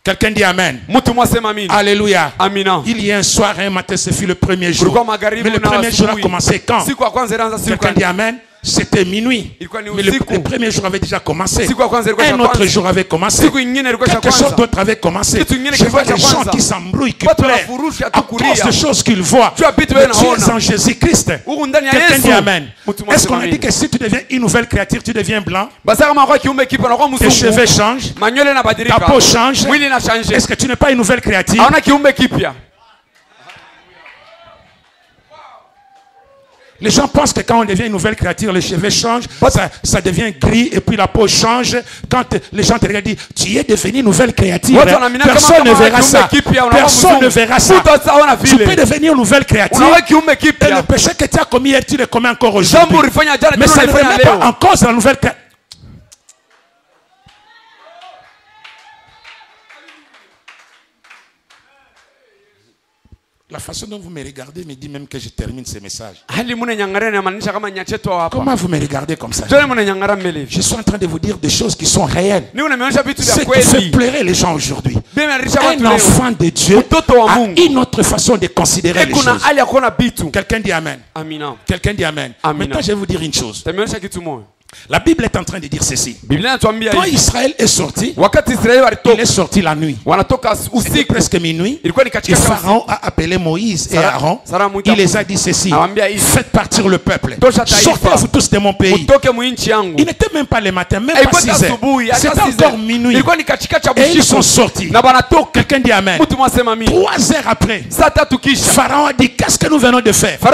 Quelqu'un dit amen. Alléluia. Il y a un soir, un matin, ce fut le premier jour. Mais le premier jour a commencé quand? Quelqu'un dit amen. C'était minuit. Mais le premier jour avait déjà commencé. Un autre jour avait commencé. Quelque chose d'autre avait commencé. Je vois des gens qui s'embrouillent, qui pleurent à cause de choses qu'ils voient. Mais tu es en Jésus-Christ. Quelqu'un dit amen. Est-ce qu'on a dit que si tu deviens une nouvelle créature, tu deviens blanc? Tes cheveux changent. Ta peau change. Est-ce que tu n'es pas une nouvelle créature? Les gens pensent que quand on devient une nouvelle créature, les cheveux changent, ça devient gris et puis la peau change. Quand les gens te regardent, disent, tu es devenu une nouvelle créature. Personne ne verra ça. Personne ne verra ça. Tu peux devenir une nouvelle créature. Et le péché que tu as commis hier, tu le commets encore aujourd'hui. Mais ça ne remet pas en cause la nouvelle créature. La façon dont vous me regardez me dit même que je termine ce message. Comment vous me regardez comme ça? Je suis en train de vous dire des choses qui sont réelles. Ce qui fait pleurer les gens aujourd'hui. Un enfant de Dieu a une autre façon de considérer les choses. Quelqu'un dit amen. Quelqu'un dit amen. Maintenant, je vais vous dire une chose. La Bible est en train de dire ceci. Quand Israël est sorti, il est sorti la nuit. C'était presque minuit. Et Pharaon a appelé Moïse et Aaron. Il les a dit ceci. Faites partir le peuple. Sortez-vous tous de mon pays. Il n'était même pas le matin, même pas 6 heures. C'était encore minuit. Et ils sont sortis. Quelqu'un dit amen. 3 heures après, Pharaon a dit, qu'est-ce que nous venons de faire? C'est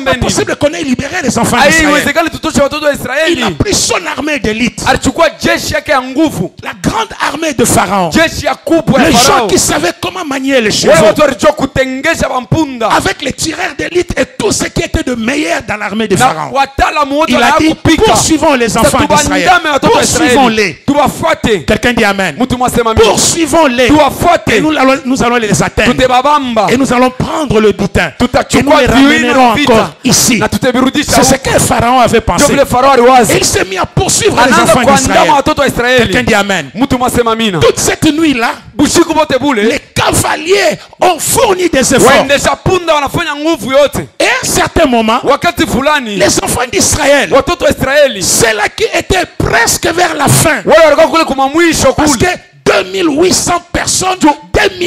pas possible qu'on ait libéré les enfants d'Israël. Israeli. Il a pris son armée d'élite. Alichukua jeshi yake ya nguvu. La grande armée de Pharaon. Jeshi ya kubwa ya Les gens Farao. qui savaient comment manier les Wale chevaux. watu walijua kutengesha mampunda. Avec les tireurs d'élite et tout ce qui était de meilleur dans l'armée de Na Pharaon. wataalamu wote Il a dit, wanayakupika. poursuivons les enfants d'Israël. Poursuivons-les. Tuwafuate. Quelqu'un dit Amen. Mtu mwasema mimi. Poursuivons-les. Tuwafuate. Et nous allons les atteindre. Tutebabamba. Et nous allons prendre le butin. Et nous Tutachukua les ramènerons encore ici. na tutabirudisha C'est ce huko. que Pharaon avait pensé. Ndio vile Farao aliwaza. Et il s'est mis à poursuivre les Anaanza enfants kuandama d'Israël. watoto wa Quelqu'un Israeli. dit Amen. Mtu mwasema mina. Toute cette nuit-là, Bushiku bote bule. les cavaliers ont fourni des efforts. Waendesha punda wanafanya nguvu yote. Et à un certain moment, Wakati fulani les enfants d'Israël, watoto wa Israeli c'est là qui était presque vers la fin. wale walikuwa kule kuma mwisho Parce que kule. 2800 personnes,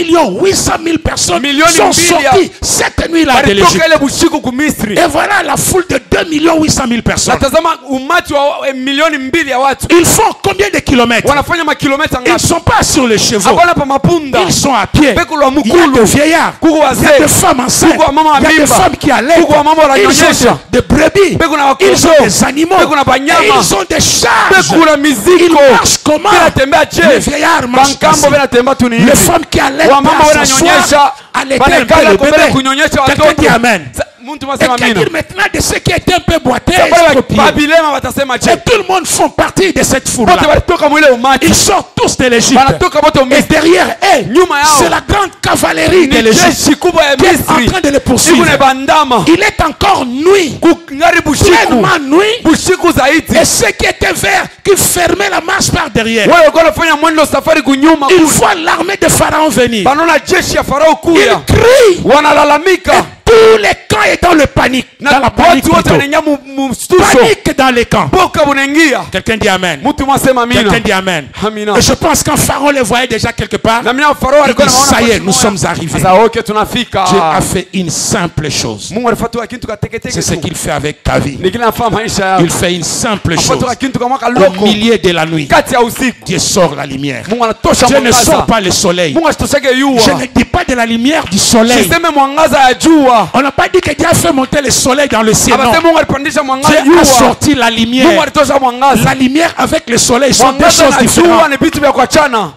2,800,000 personnes Milioni sont mbili sorties cette nuit-là de l'Égypte. Walitoka ile bushiku ku Misri. Et voilà la foule de 2,800,000 personnes. Natazama umati wa milioni 2 ya watu. Ils font combien de kilomètres? Wanafanya makilomita Ils ne ngapi? sont pas sur les chevaux. Hapana pa mapunda. Ils sont à pied. Beko la Il y a mukulu. des vieillards. Kuku Il y a wazee. des femmes enceintes. Kuku wa mama wa Il y a des mimba. femmes qui allaitent. Kuku wa mama Ils ont wananyonyesha. des brebis. Beko na Ils ont wakondo. des animaux. Beko na banyama. Et ils ont des charges. Beko la Ils mizigo. marchent comment? Bila tembea Les je. vieillards marchent Bankambo ainsi. bila tembea tu ni hivi. Les femmes qui allaitent Wamama à s'asseoir, wananyonyesha. allaiter un peu Wanakala le kubele bébé. kunyonyesha Quelqu'un dit watoto. Amen. Mtu Et mwasema qu'à mina. dire maintenant de ceux qui étaient un peu boiteux, Wale estropiés. Babilema watasema je. Et tout le monde font partie de cette Wote foule-là. walitoka mwile umati. Ils sortent tous de l'Égypte. Wanatoka wote Et Misri. derrière eux, Nyuma yao. c'est la grande cavalerie de Ni l'Égypte jeshi kubwa ya qui est en Misri. train de les poursuivre. Iko ne bandama. Il est encore nuit, Ngari bushiku. pleinement nuit. Bushiku zaidi. Et ceux qui étaient verts, qui fermaient la marche par derrière, Wale walikuwa wanafanya mwendo safari kunyuma ils kule. voient l'armée de Pharaon venir. Banaona jeshi ya Farao Ils kuya. crient. Wanalalamika. Tous les camps est dans le panique. Dans la panique Watu wote plutôt. wanaingia mstuso. Panique dans les camps. Boka bunaingia. Quelqu'un dit Amen. Mtu mwasema mina. Quelqu'un dit Amen. Amina. Et je pense quand Pharaon les voyait déjà quelque part, Na mina Farao il alikuwa dit, anaona ça y est, kwa nous shimo sommes ya- arrivés. Sasa okay tunafika. Dieu a fait une simple chose. Mungu alifatua kitu kateketeke. C'est ce qu'il fait avec ta vie. Ni kile anafanya maisha yao. Il fait une simple chose. Afatua kitu kama Au kaloko. milieu de la nuit, Kati ya usiku. Dieu sort la lumière. Mungu anatosha Dieu ne sort mwangaza. pas le soleil. Mungu asitosheke Je yua. ne dis pas de la lumière du soleil. Siseme mwangaza ya jua. On n'a pas dit que Dieu a fait monter le soleil dans le ciel. Non. Abasema Mungu alipandisha mwangaza Dieu a jua. sorti la Mungu lumière. alitosha mwangaza. La lumière avec le soleil sont deux Mwangaza choses na jua différentes. ni vitu vya kuachana.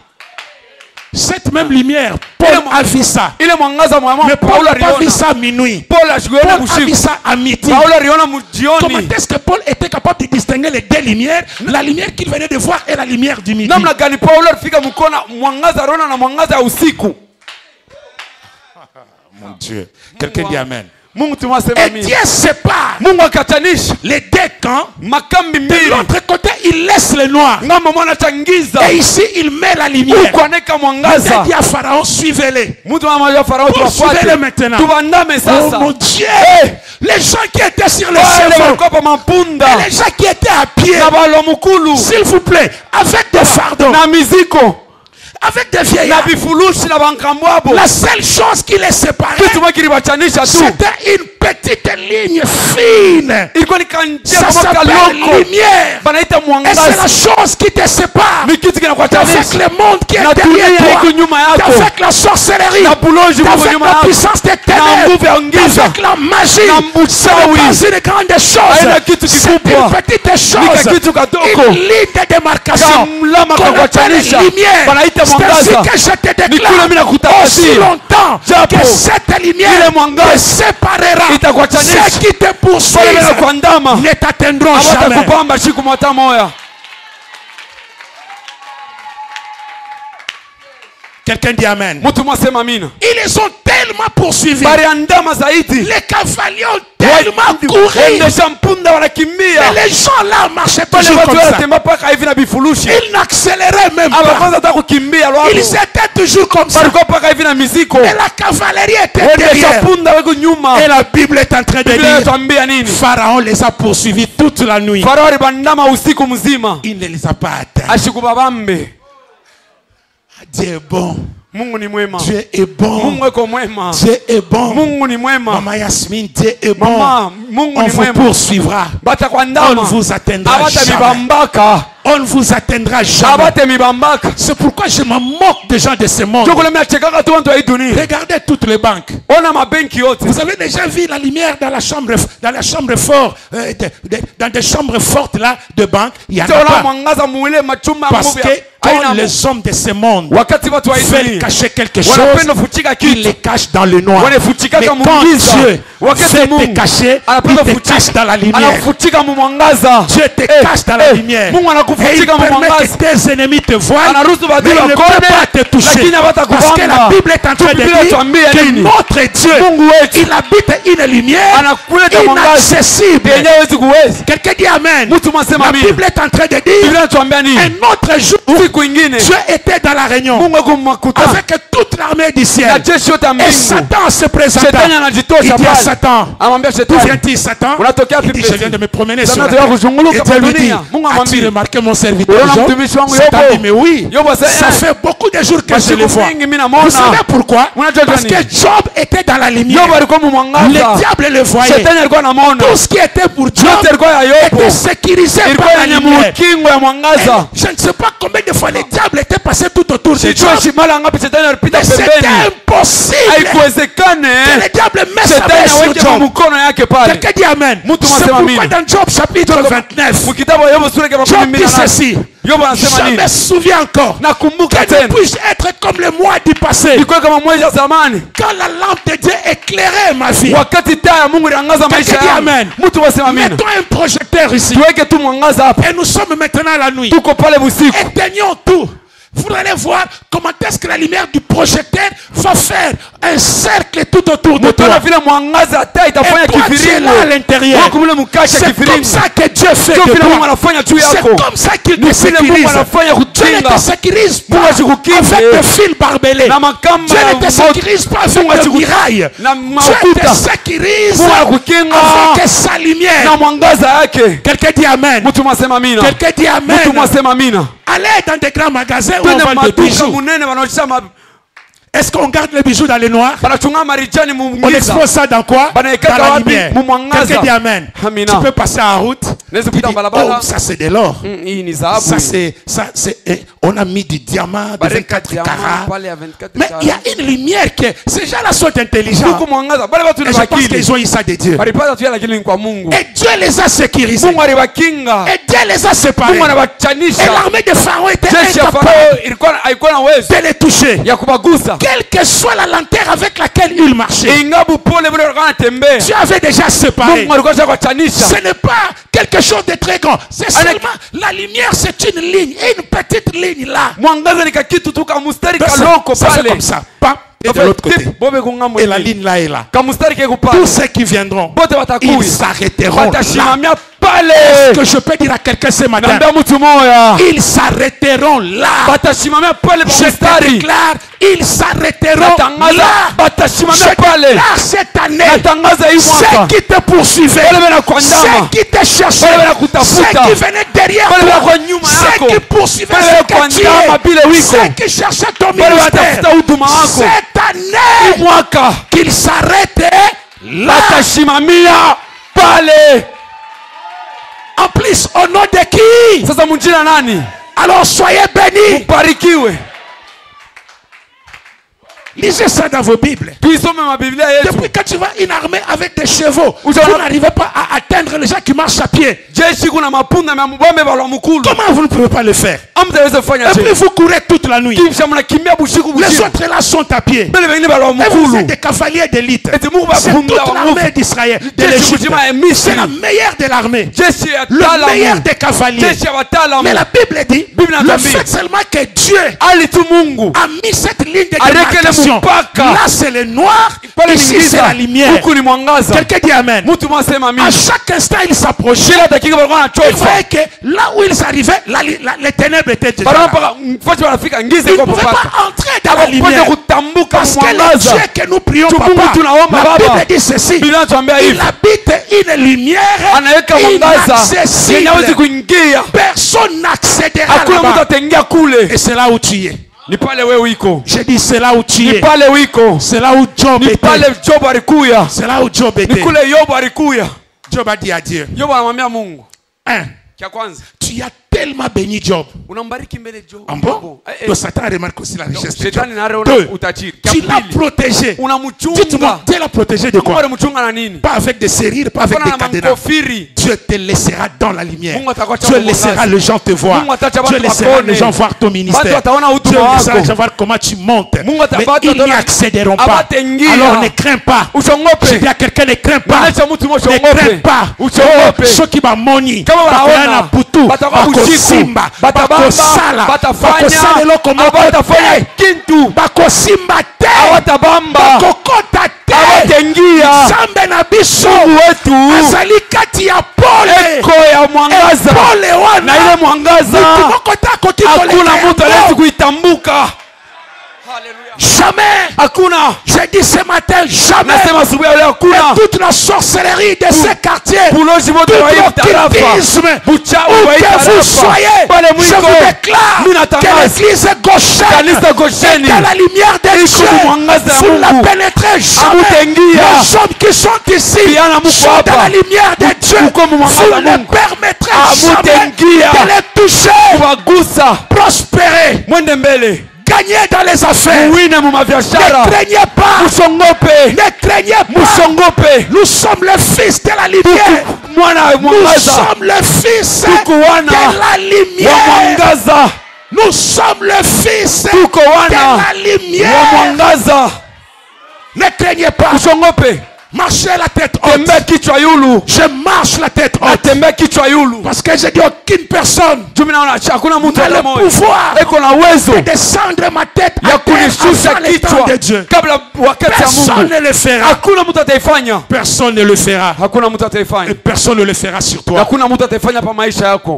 Cette même lumière, Paul a vu ça. Ile mwangaza mwa Mais Paul n'a pas vu aliona. ça à minuit. Paul ashikuona Paul a vu bushiku. ça à midi. Paulo aliona Comment mjioni. est-ce que Paul était capable de distinguer les deux lumières? La lumière qu'il venait de voir et la lumière du midi. Namna gani Paulo alifika mkona mwangaza rona na mwangaza ya usiku. Mon Dieu. Quelqu'un dit Amen. Mungu tumwasema Et mimi. Dieu sépare Mungu akatanisha les deux camps. makambi De mbili. l'autre côté, il laisse les noirs. Ngamba mwana changiza. Et ici, il met la lumière. Huko aneka Il mwangaza. a dit à Pharaon, suivez-les. Mtu mama ya Farao Poursuivez-les tuwafuate. maintenant. Tubandame Oh sasa. mon Dieu! Les gens qui étaient sur les Wale chevaux, walikuwa pa mapunda. et les gens qui étaient à pied, Na balo mukulu. s'il vous plaît, avec des fardeaux, Na miziko. avec des Na vieillards, vifurushi na bankambwabo. la seule chose qui les séparait, Kitu moja kilibachanisha tu. c'était une petite ligne fine. Ilikuwa ni kanjia Ça kama s'appelle kaloko. lumière. Banaita Et c'est la mwangaza. chose qui te sépare Ni kitu avec kinakuachanisha. le monde qui est Na derrière dunia iko toi, nyuma yako. avec la sorcellerie, Na buloji avec buko nyuma la yako. puissance des Na nguvu ya ténèbres, giza. avec la magie. Na Ce n'est mchawi. pas une grande chose, Haina kitu c'est kikubwa. une petite Ni chose, kitu kadogo. une ligne de démarcation Kamlama qu'on appelle kakuachanisha. lumière. Banaita C'est ainsi mwangaza. que je te Ni kule mimi déclare nakutangazia. aussi longtemps Japo. que cette lumière Ile mwangaza. te séparera. Itakuachanisha. Ceux qui te Wale poursuivent kuandama. ne t'atteindront jamais. Hawatakupamba siku moja moja. Quelqu'un dit Amen. Mtu mwasema amina. Ils les ont tellement poursuivis. Baliandama zaidi. Les cavaliers ont tellement couru. Waendesha mpunda wanakimbia. Mais les gens là marchaient Wale toujours watu comme ça. wanatembea paka hivi na vifurushi. Ils n'accéléraient même Aba pas. kwanza hata kukimbia lwako. Ils étaient toujours comme ça. Walikuwa paka hivi na miziko. Et la cavalerie était Waendesha derrière. punda wako nyuma. Et la Bible est en train de Biblia dire, inatuambia nini? Pharaon les a poursuivis toute la nuit. Farao alibandama usiku mzima. Il ne les a pas atteints. Ashikubabambe. Dieu est bon. Mungu ni mwema. Dieu est bon. Mungu eko mwema. Dieu est bon. Mungu ni mwema. Maman Yasmine, Dieu est bon. Mama, Mungu On ni vous mwema. poursuivra. On ne vous atteindra jamais. On ne vous atteindra jamais. C'est pourquoi je me moque des gens de ce monde. Regardez toutes les banques. Vous avez déjà vu la lumière dans la chambre forte, dans des chambres fortes là de banque. Il y en a pas. Parce que quand les hommes de ce monde veulent cacher quelque chose, ils les cachent dans le noir. Mais quand Dieu veut te cacher, il te cache dans la lumière. Dieu te cache dans la lumière. Et il permet que tes ennemis te voient, mais il ne peut pas te toucher. Parce que la Bible est en train de dire que notre Dieu, il habite une lumière inaccessible. Quelqu'un dit Amen. La Bible est en train de dire un autre jour, Dieu était dans la réunion avec toute l'armée du ciel. Et Satan se présenta. Il dit à Satan, d'où vient-il Satan? Il dit, je viens de me promener sur la terre. Et Dieu lui dit, as-tu remarqué mon serviteur Job? Satan dit, mais oui, ça fait beaucoup de jours que je le vois. Vous savez pourquoi? Parce que Job était dans la lumière. Le diable le voyait. Tout ce qui était pour Job était sécurisé par la lumière. Je ne sais pas combien de fois le diable était passé tout autour de Job. Mais c'était impossible que le diable mette sa main sur Job. Quelqu'un dit Amen. C'est pourquoi dans Job chapitre 29, Job dit ceci. Je me souviens encore que je puisse être comme le mois du passé, quand la lampe de Dieu éclairait ma vie. Quelqu'un dit Amen. Mettons un projecteur ici et nous sommes maintenant à la nuit. Éteignons tout. Vous allez voir comment est-ce que la lumière du projecteur va faire un cercle tout autour de toi. Et toi, tu es là à l'intérieur. C'est comme ça que Dieu fait de toi. C'est comme ça qu'il te sécurise. Dieu ne te sécurise pas avec des fils barbelés. Dieu ne te sécurise pas avec des mirailles. Dieu te sécurise avec sa lumière. Quelqu'un dit Amen. Quelqu'un dit Amen. Allez dans des grands magasins où on vend des bijoux. Est-ce qu'on garde les bijoux dans le noir? On expose ça dans quoi? Dans la lumière. Quelqu'un dit Amen. Tu peux passer en route. Tu dis, oh, ça c'est de l'or. On a mis du diamant de 24 carats. Mais il y a une lumière que ces gens-là sont intelligents. Et je pense qu'ils ont eu ça de Dieu. Et Dieu les a sécurisés. Et Dieu les a séparés. Et l'armée de Pharaon était incapable de les toucher. Quelle que soit la lanterne avec laquelle il marchait, tu avais déjà séparé. Ce n'est pas quelque chose de très grand. C'est seulement la lumière, c'est une ligne, une petite ligne là. Ça fait comme ça. Et de l'autre côté. Et la ligne là est là. Tous ceux qui viendront, ils s'arrêteront là. Est-ce que je peux dire à quelqu'un ce matin? Ils s'arrêteront là. Je te déclare, ils s'arrêteront là. Je déclare cette année, ceux qui te poursuivaient, ceux qui te cherchaient, ceux qui venaient derrière toi, ceux qui poursuivaient ce que tu es, ceux qui cherchaient ton ministère, cette année, qu'ils s'arrêtent là. En plus, au nom de qui? Alors soyez bénis. Lisez ça dans vos Bibles. Depuis quand tu vois une armée avec des chevaux, vous n'arrivez pas à atteindre les gens qui marchent à pied. Comment vous ne pouvez pas le faire? Et puis vous courez toute la nuit. Les autres là sont à pied. Et vous êtes des cavaliers d'élite. C'est toute l'armée d'Israël, de l'Égypte. C'est la meilleure de l'armée. Le meilleur des cavaliers. Mais la Bible dit, le fait seulement que Dieu a mis cette ligne de démarcation. Là c'est le noir, ici c'est la lumière. Quelqu'un dit Amen. À chaque instant ils s'approchaient. Il voyait que là où ils arrivaient, les ténèbres étaient déjà là. Ils ne pouvaient pas entrer dans la lumière. Parce que le Dieu que nous prions, papa, la Bible dit ceci: il habite une lumière inaccessible. Personne n'accédera là-bas. Et c'est là où tu es. Ni pale wewe iko. J'ai dit c'est là où tu Ni es. pale wiko. C'est là où Job Ni était. pale Job alikuya. C'est là où Job Ni était. kule Yobu alikuya. Job a dit à Dieu, Yobu anamwambia Mungu. Kia kwanza. tu as tellement béni Job. Unambariki mbele Job. En bon? Donc Satan remarque aussi la richesse de Job. Shetani na roho Deux, utajiri. tu l'as protégé. Unamchunga. Dites-moi, tu l'as protégé de quoi? Mungu anamchunga na nini? Pas avec des serrures, pas avec des cadenas. Dieu te laissera dans la lumière. Dieu laissera les gens te voir. Dieu laissera les gens voir ton ministère. Dieu laissera les gens voir comment tu montes. Mais ils n'y accéderont pas. Alors ne crains pas. Je dis à quelqu'un, ne crains pas. Ne crains pas. Ceux qui m'ont moni, Simba, Bakosala, Bakosala lokomoto Kintu, Bakosimba te, Bakokota te, Zambe na biso wetu azali kati ya pole eko ya mwangaza pole wana na ile mwangaza hakuna mtu anaweza kuitambuka. Jamais. Hakuna. J'ai dit ce matin jamais. Et toute la sorcellerie de ces quartiers, tout l'occultisme, où que vous soyez, je vous déclare que l'église Goshen est à la lumière de Dieu. Vous ne la pénétrez jamais. Les hommes qui sont ici sont à la lumière de Dieu. Vous ne permettrez jamais de les toucher. Prospérer. Gagnez dans les affaires. Ne craignez pas. Ne craignez pas. Nous sommes le fils de la lumière. Nous sommes le fils de la lumière. Nous sommes le fils de la lumière. Ne craignez pas. Marchez la tête haute. Je marche la tête haute. Parce que j'ai dit aucune personne n'a le pouvoir de descendre ma tête à terre avant le temps de Dieu. Personne ne le fera. Personne ne le fera. Et personne ne le fera sur toi.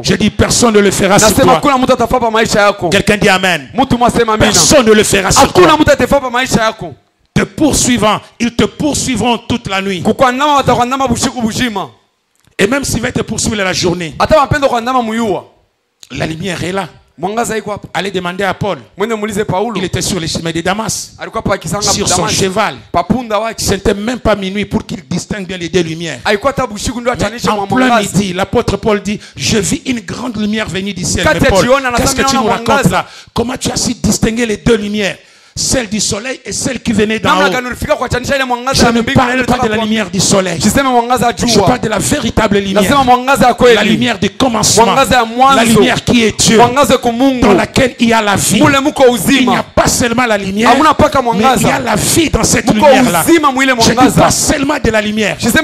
J'ai dit personne ne le fera sur toi. Quelqu'un dit amen. Personne ne le fera sur toi. Te poursuivant, ils te poursuivront toute la nuit. Et même s'ils veulent te poursuivre la journée, la lumière est là. Allez demander à Paul. Il était sur les chemins de Damas, sur son cheval. Ce n'était même pas minuit pour qu'il distingue bien les deux lumières. En plein midi, l'apôtre Paul dit, je vis une grande lumière venue du ciel. Mais Paul, qu'est-ce que tu nous racontes là? Comment tu as su distinguer les deux lumières? Celle du soleil et celle qui venait d'en haut. Je ne parle pas de la lumière du soleil. Je parle de la véritable lumière. La lumière du commencement. La lumière qui est Dieu. Dans laquelle il y a la vie. Il n'y a pas seulement la lumière, mais il y a la vie dans cette lumière-là. Je ne dis pas seulement de la lumière. Je dis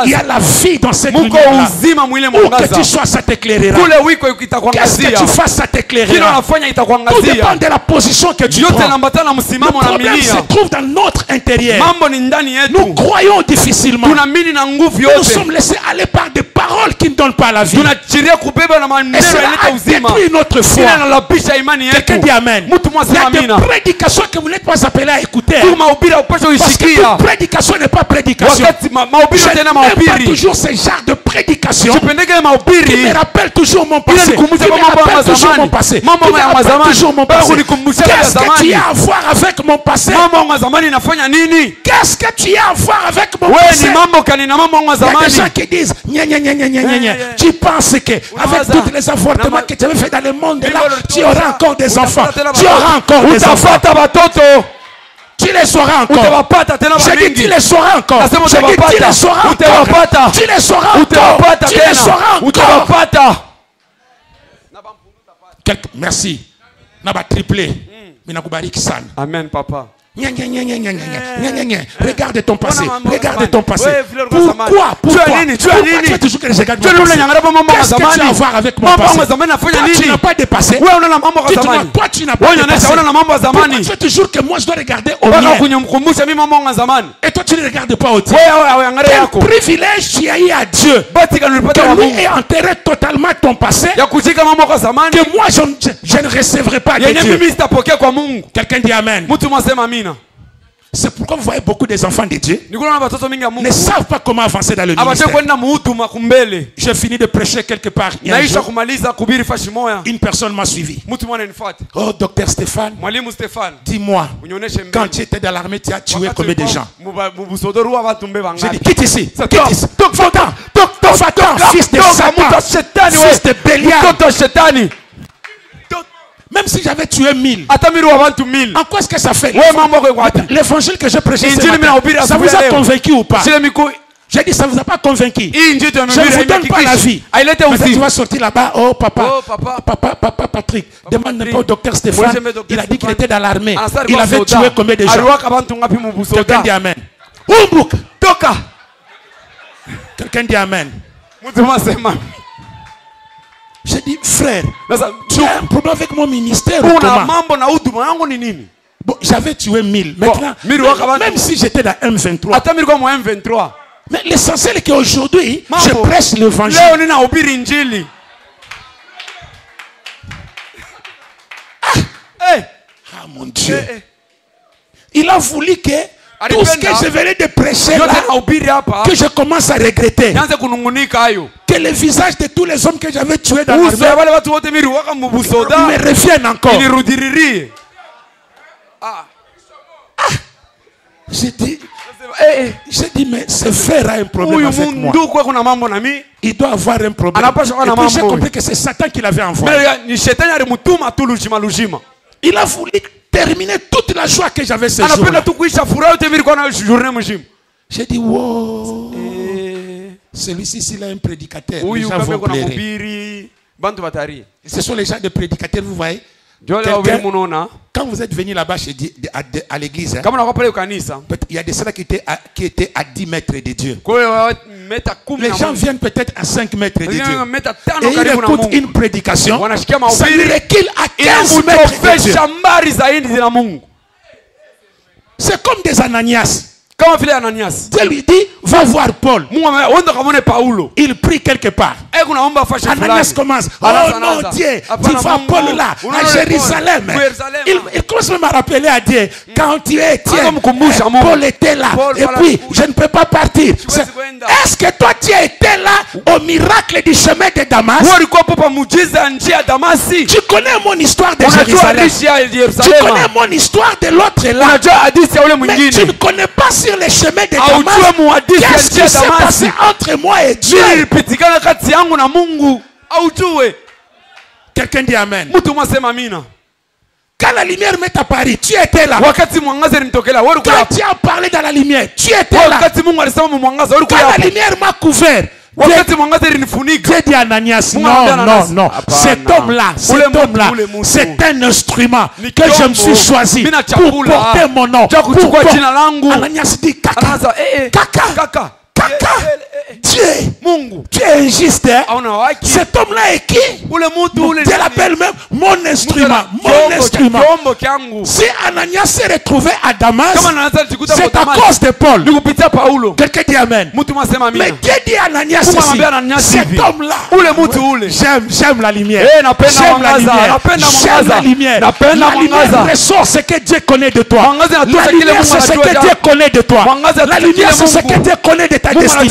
il y a la vie dans cette lumière-là. Où que tu sois, ça t'éclairera. Qu'est-ce que tu fasses, ça t'éclairera. Tout dépend de la position que tu prends. Le problème se trouve dans notre intérieur. Nous croyons difficilement. Nous sommes laissés aller par des paroles qui ne donnent pas la vie. Et cela a détruit notre foi. Quelqu'un dit amen. Il y a des prédications que vous n'êtes pas appelés à écouter. Parce que toute prédication n'est pas prédication. Je n'aime pas toujours ce genre de prédication qui me rappelle toujours mon passé. Qui me rappelle toujours mon passé. Qu'est-ce que tu as à voir avec mon passé? Qu'est-ce que tu as à voir avec mon passé? Il y a des gens qui disent tu penses que avec tous les avortements que tu avais fait dans le monde là, tu auras encore des enfants. Tu auras encore des enfants. Tu les sauras encore. Je dis tu les sauras encore. Je dis tu les sauras encore. Tu les sauras encore. Tu les sauras encore. Merci. Naba triplé. Amen, papa. Regarde ton passé. Regarde ton passé. Pourquoi tu as toujours que je regarde mon passé? Qu'est-ce que tu as à voir avec mon passé? Toi, tu n'as pas dépassé. Toi, tu n'as pas dépassé. Pourquoi tu fais toujours que moi je dois regarder au mien? Et toi, tu ne regardes pas au tien. Quel privilège tu as eu à Dieu que lui ait enterré totalement ton passé, que moi je ne recevrai pas de Dieu. Quelqu'un dit amen. C'est pourquoi vous voyez beaucoup des enfants de Dieu Nikuona watoto mingi ya Mungu ne savent pas comment avancer dans le abache ministère. kwenda muhuduma kumbele. J'ai fini de prêcher quelque part. Il y a un Naisha jour, kumaliza kubiri fashi moya. une personne m'a suivi. Mtu mwana nifuate. Oh, docteur Stéphane, Mwalimu Stefan. dis-moi, Unioneshe mbele. quand tu étais dans l'armée, tu as tué combien de gens? Mubusodoru wa watu mbe J'ai bangapi? dit, quitte ici, C'est quitte toi. ici. Toka, Va-t'en, toka, va-t'en, toka, fils de toka, Satan, mtu wa shetani we. fils de Bélial. Mtoto wa shetani. Même si j'avais tué 1000, Hata miri wa watu 1000. en quoi est-ce que ça fait? Wewe mambo yako iko wapi? L'évangile que j'ai prêché ce Injili mimi matin, nahubiri ça asubuhi vous ya a leo. convaincu ou pas? Shile miku J'ai dit, ça vous a pas convaincu. hii injili Je ne tumehubiri vous donne pas la vie. Ailete Mais tu uzima. vas sortir là-bas, oh papa, Oh, papa. papa Patrick, demande Patrick. pas au docteur Stéphane, Moi, j'aime Dr. il a dit qu'il Stéphane. était dans l'armée. Anasari Il kwa avait soda. tué combien de gens? Aliwaka bantu ngapi mu Quelqu'un busoda? dit Amen. Umbouk. Toka. Quelqu'un dit Amen. Mtu mwasema. J'ai dit, frère, Sasa tu as un problème avec mon ministère ou kuna comment? mambo na huduma yangu ni nini? Bon, j'avais tué 1000. Maintenant, mille waka même si j'étais dans M23, Hata mimi kwa mwa M23. mais l'essentiel est qu'aujourd'hui, Mambo. je prêche l'évangile. Leo ninahubiri injili. Eh. Ah mon Dieu. Il a voulu que tout ce que Alipenda. je venais de prêcher Yote là, nahubiri hapa. que je commence à regretter. Nianze kunungunika hayo. Que les visages de tous les hommes que j'avais tués dans Uso ya l'armée wale watu wote miri waka mu busoda. me reviennent encore. Ilirudiririe. Ah. J'ai dit, Eh. mais ce frère a un problème Huyu avec moi. mundu kwa kuna mambo na mimi. Il doit avoir un problème. Anapaswa kuwa na Et puis j'ai mambo. compris que c'est Satan qui l'avait envoyé. Mais ni shetani alimutuma tu lujima. Il a voulu terminer toute la joie que j'avais ce Anapenda jour-là. tu kuisha furaha yote miri kwa na journée mzima. J'ai dit, wow, Eh. celui-ci, s'il a un prédicateur, les Huyu gens kama vont kuna pleurer. mhubiri bantu batari. Ce sont les gens de prédicateurs, vous voyez. Jole Quelqu'un- wahubiri munaona. Quand vous êtes venu là-bas à l'église, hein, Kama nakuwa pale kanisa. il y a des ceux-là qui étaient à 10 mètres de Dieu. Kwa hiyo meta 10 Les na gens Mungu. viennent peut-être à 5 mètres de Dieu. Wengine meta Et 5 ils karibu na écoutent Mungu. une prédication. Wanashikia Ça lui mahubiri. recule à 15 mètres de Dieu. Inamprofesha mbari zaidi na Mungu. C'est comme des Ananias. Kama vile Ananias. Dieu lui dit, va voir Paul. Mungu wenda kamone Paulo. Il prie quelque part. Kuna omba fashe fulani. Ananias commence. Oh non, Dieu, tu vas Paul là, à Jérusalem. Il commence même à rappeler à Dieu, quand tu es Paul était là. Et puis, je ne peux pas partir. Est-ce que toi, tu étais là au miracle du chemin de Damas? Tu connais mon histoire de Jérusalem. Tu connais mon histoire de l'autre là. Mais tu ne connais pas sur le chemin de Damas. Qu'est-ce qui s'est passé entre moi et Dieu? Quelqu'un dit Amen. Quand la lumière m'est apparue, tu étais là. Quand tu as parlé dans la lumière, tu étais là. Quand la lumière m'a couvert, Dieu dit à Ananias, non, cet homme-là, c'est un instrument que je me suis choisi pour porter mon nom. Ananias dit, Kaka, Dieu, tu es injuste. Hein? Cet homme-là est qui? Dieu l'appelle même mon instrument. Si Ananias s'est retrouvé à Damas, c'est à cause de Paul. Quelqu'un dit Amen. Mais Dieu dit à Ananias ceci, cet homme-là, j'aime la lumière. J'aime la lumière. La lumière ressort ce que Dieu connaît de toi. La lumière, c'est ce que Dieu connaît de toi. La lumière, c'est ce que Dieu connaît de ta destinée.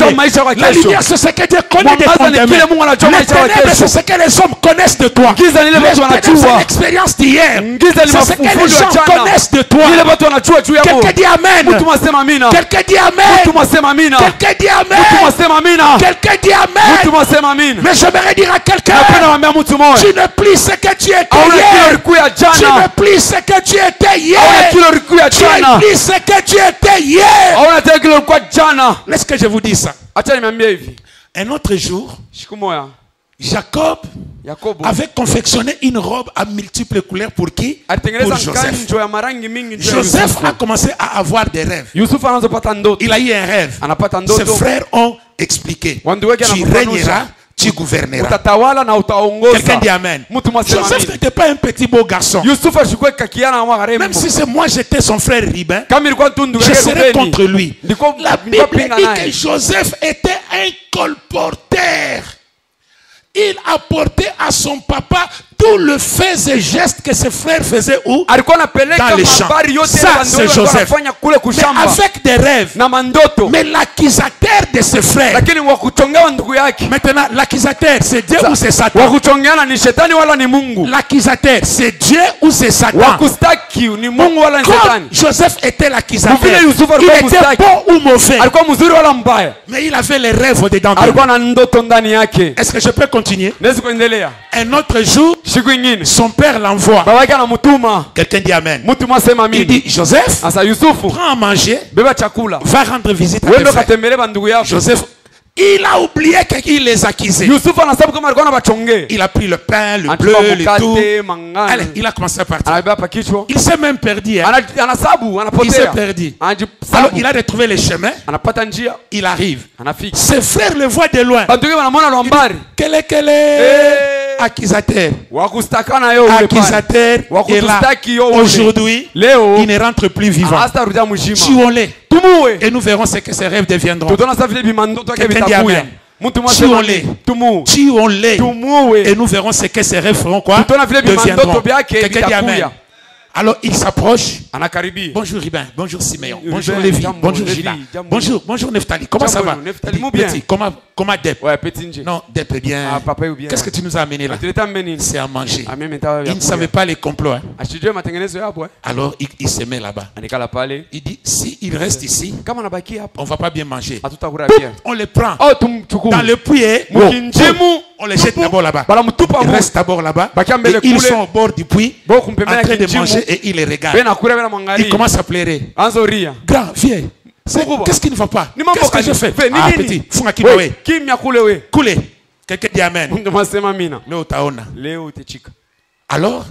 La lumière, c'est ce que Dieu connaît de ton domaine. Les ténèbres, c'est ce que les hommes connaissent de toi. Les ténèbres, c'est l'expérience d'hier. C'est ce que les gens connaissent de toi. Quelqu'un dit Amen. Quelqu'un dit Amen. Quelqu'un dit Amen. Quelqu'un dit Amen. Mais j'aimerais dire à quelqu'un, tu ne plus ce que tu étais hier. Tu ne plus ce que tu étais hier. Tu ne plus ce que tu étais hier. Laisse que je vous dise ça. Un autre jour, Jacob avait confectionné une robe à multiples couleurs pour qui? Pour Joseph. Joseph a commencé à avoir des rêves. Il a eu un rêve. Ses frères ont expliqué. Tu régneras, tu gouverneras. Quelqu'un dit Amen. Joseph n'était pas un petit beau garçon. Même si c'est moi j'étais son frère Ribin, je serais contre lui. La Bible dit que Joseph était un colporteur. Il apportait à son papa tout le fait et geste que ses frères faisaient où? alikuwa anapeleka Dans les champs. habari yote Ça, ile c'est bandu Joseph. wanafanya kule Mais kushamba avec des rêves. na mandoto, Mais l'accusateur de ses frères. lakini wakuchongewa ndugu yake. Maintenant, l'accusateur, c'est Dieu ou c'est Satan? Wakuchongeana ni shetani wala ni Mungu? L'accusateur, c'est Dieu ou c'est Satan? Wakustaki ni Mungu wala ni Comme shetani? Joseph était l'accusateur, Vile Yusufu il alikuwa était mustaki. bon ou mauvais, Alikuwa mzuri wala mbaya? mais il avait les rêves dedans de lui. Alikuwa na ndoto ndani yake. Est-ce que je peux continuer? Naweza kuendelea. Un autre jour, Siku ingine son père l'envoie. baba yake anamtuma. Quelqu'un dit Amen. Mtu mwasema Il mimi. dit, Joseph, Asa Yusufu, prends à manger, beba chakula. va rendre visite à Wewe tes ndo frères. katembele bandugu yako. Joseph, il a oublié qu'il les accusait. Yusufu anasabu kama alikuwa anabachongea. Il a pris le pain, le bleu, Anachukua le tout. mkate, mangano. Allez, il a commencé à partir. Anabeba pa kichwa. Il s'est même perdu. Hein. Anasabu, Il s'est anapotea. perdu. Alors, Anajisabu. il a retrouvé le chemin. Anapata njia, Il arrive. anafika. Ses frères le voient de loin. Bandugu wanamwona lwambari. Accusateur. Wakustakana yo ule pale. Accusateur est là. Wakutustaki yo ule. Aujourd'hui, Leo il ne rentre plus vivant. hasta rudia mzima. Tuons-les. Tumuwe. Et nous verrons ce que ces rêves deviendront. Tutaona sasa vile bimandoto yake Quelqu'un dit vitakuya. amen. Mtu mmoja sema Tuons-les. tumu. Tuons-les. Tumuwe. Et nous verrons ce que ces rêves feront quoi? Tutaona vile bimandoto Deviendront. byake Quelqu'un dit amen. vitakuya. Alors il s'approche. Anakaribia. Bonjour Ribin, bonjour Siméon, Ribin, bonjour Lévi, jambo, bonjour Lévi, Gila, jambo. bonjour Neftali. Comment ça Jambo, va? Neftali, Il dit, mou bien. petit, comment Dep? Ouais, petit nje. Non, Dep est bien. Ah, papa yu bien. Qu'est-ce que tu nous as amené là? Tuleta mbeni. C'est à manger. Ah, mimi nitawa Il ne savait pas les complots. Hein. Ashijue matengenezo yapo Alors il se met là-bas. Anikala pale. Il dit, si il reste ici, Kama nabaki hapo on ne va pas bien manger. hatutakula bien. On les prend Oh tumchukue. dans le puits. Mukinjimu. On les jette d'abord là-bas. Banamutupa Ils mu. restent d'abord là-bas. Bakia mbele Et ils kule. sont au bord du puits Bo en kumpemea train de kinjimu. manger et ils les regardent. Bena kula bena Il mwangalia. commence à pleurer. Anzo ria. Grand, viens. Mkubwa. Qu'est-ce qui ne va pas? Ni mambo Qu'est-ce que gani? je fais? Fe, ni Ah, nini? petit, funga kidogo. We, kimya kule we. Coulez. Quelqu'un dit Amen. Ndio masema mina. Leo utaona. Leo utachika. Alors,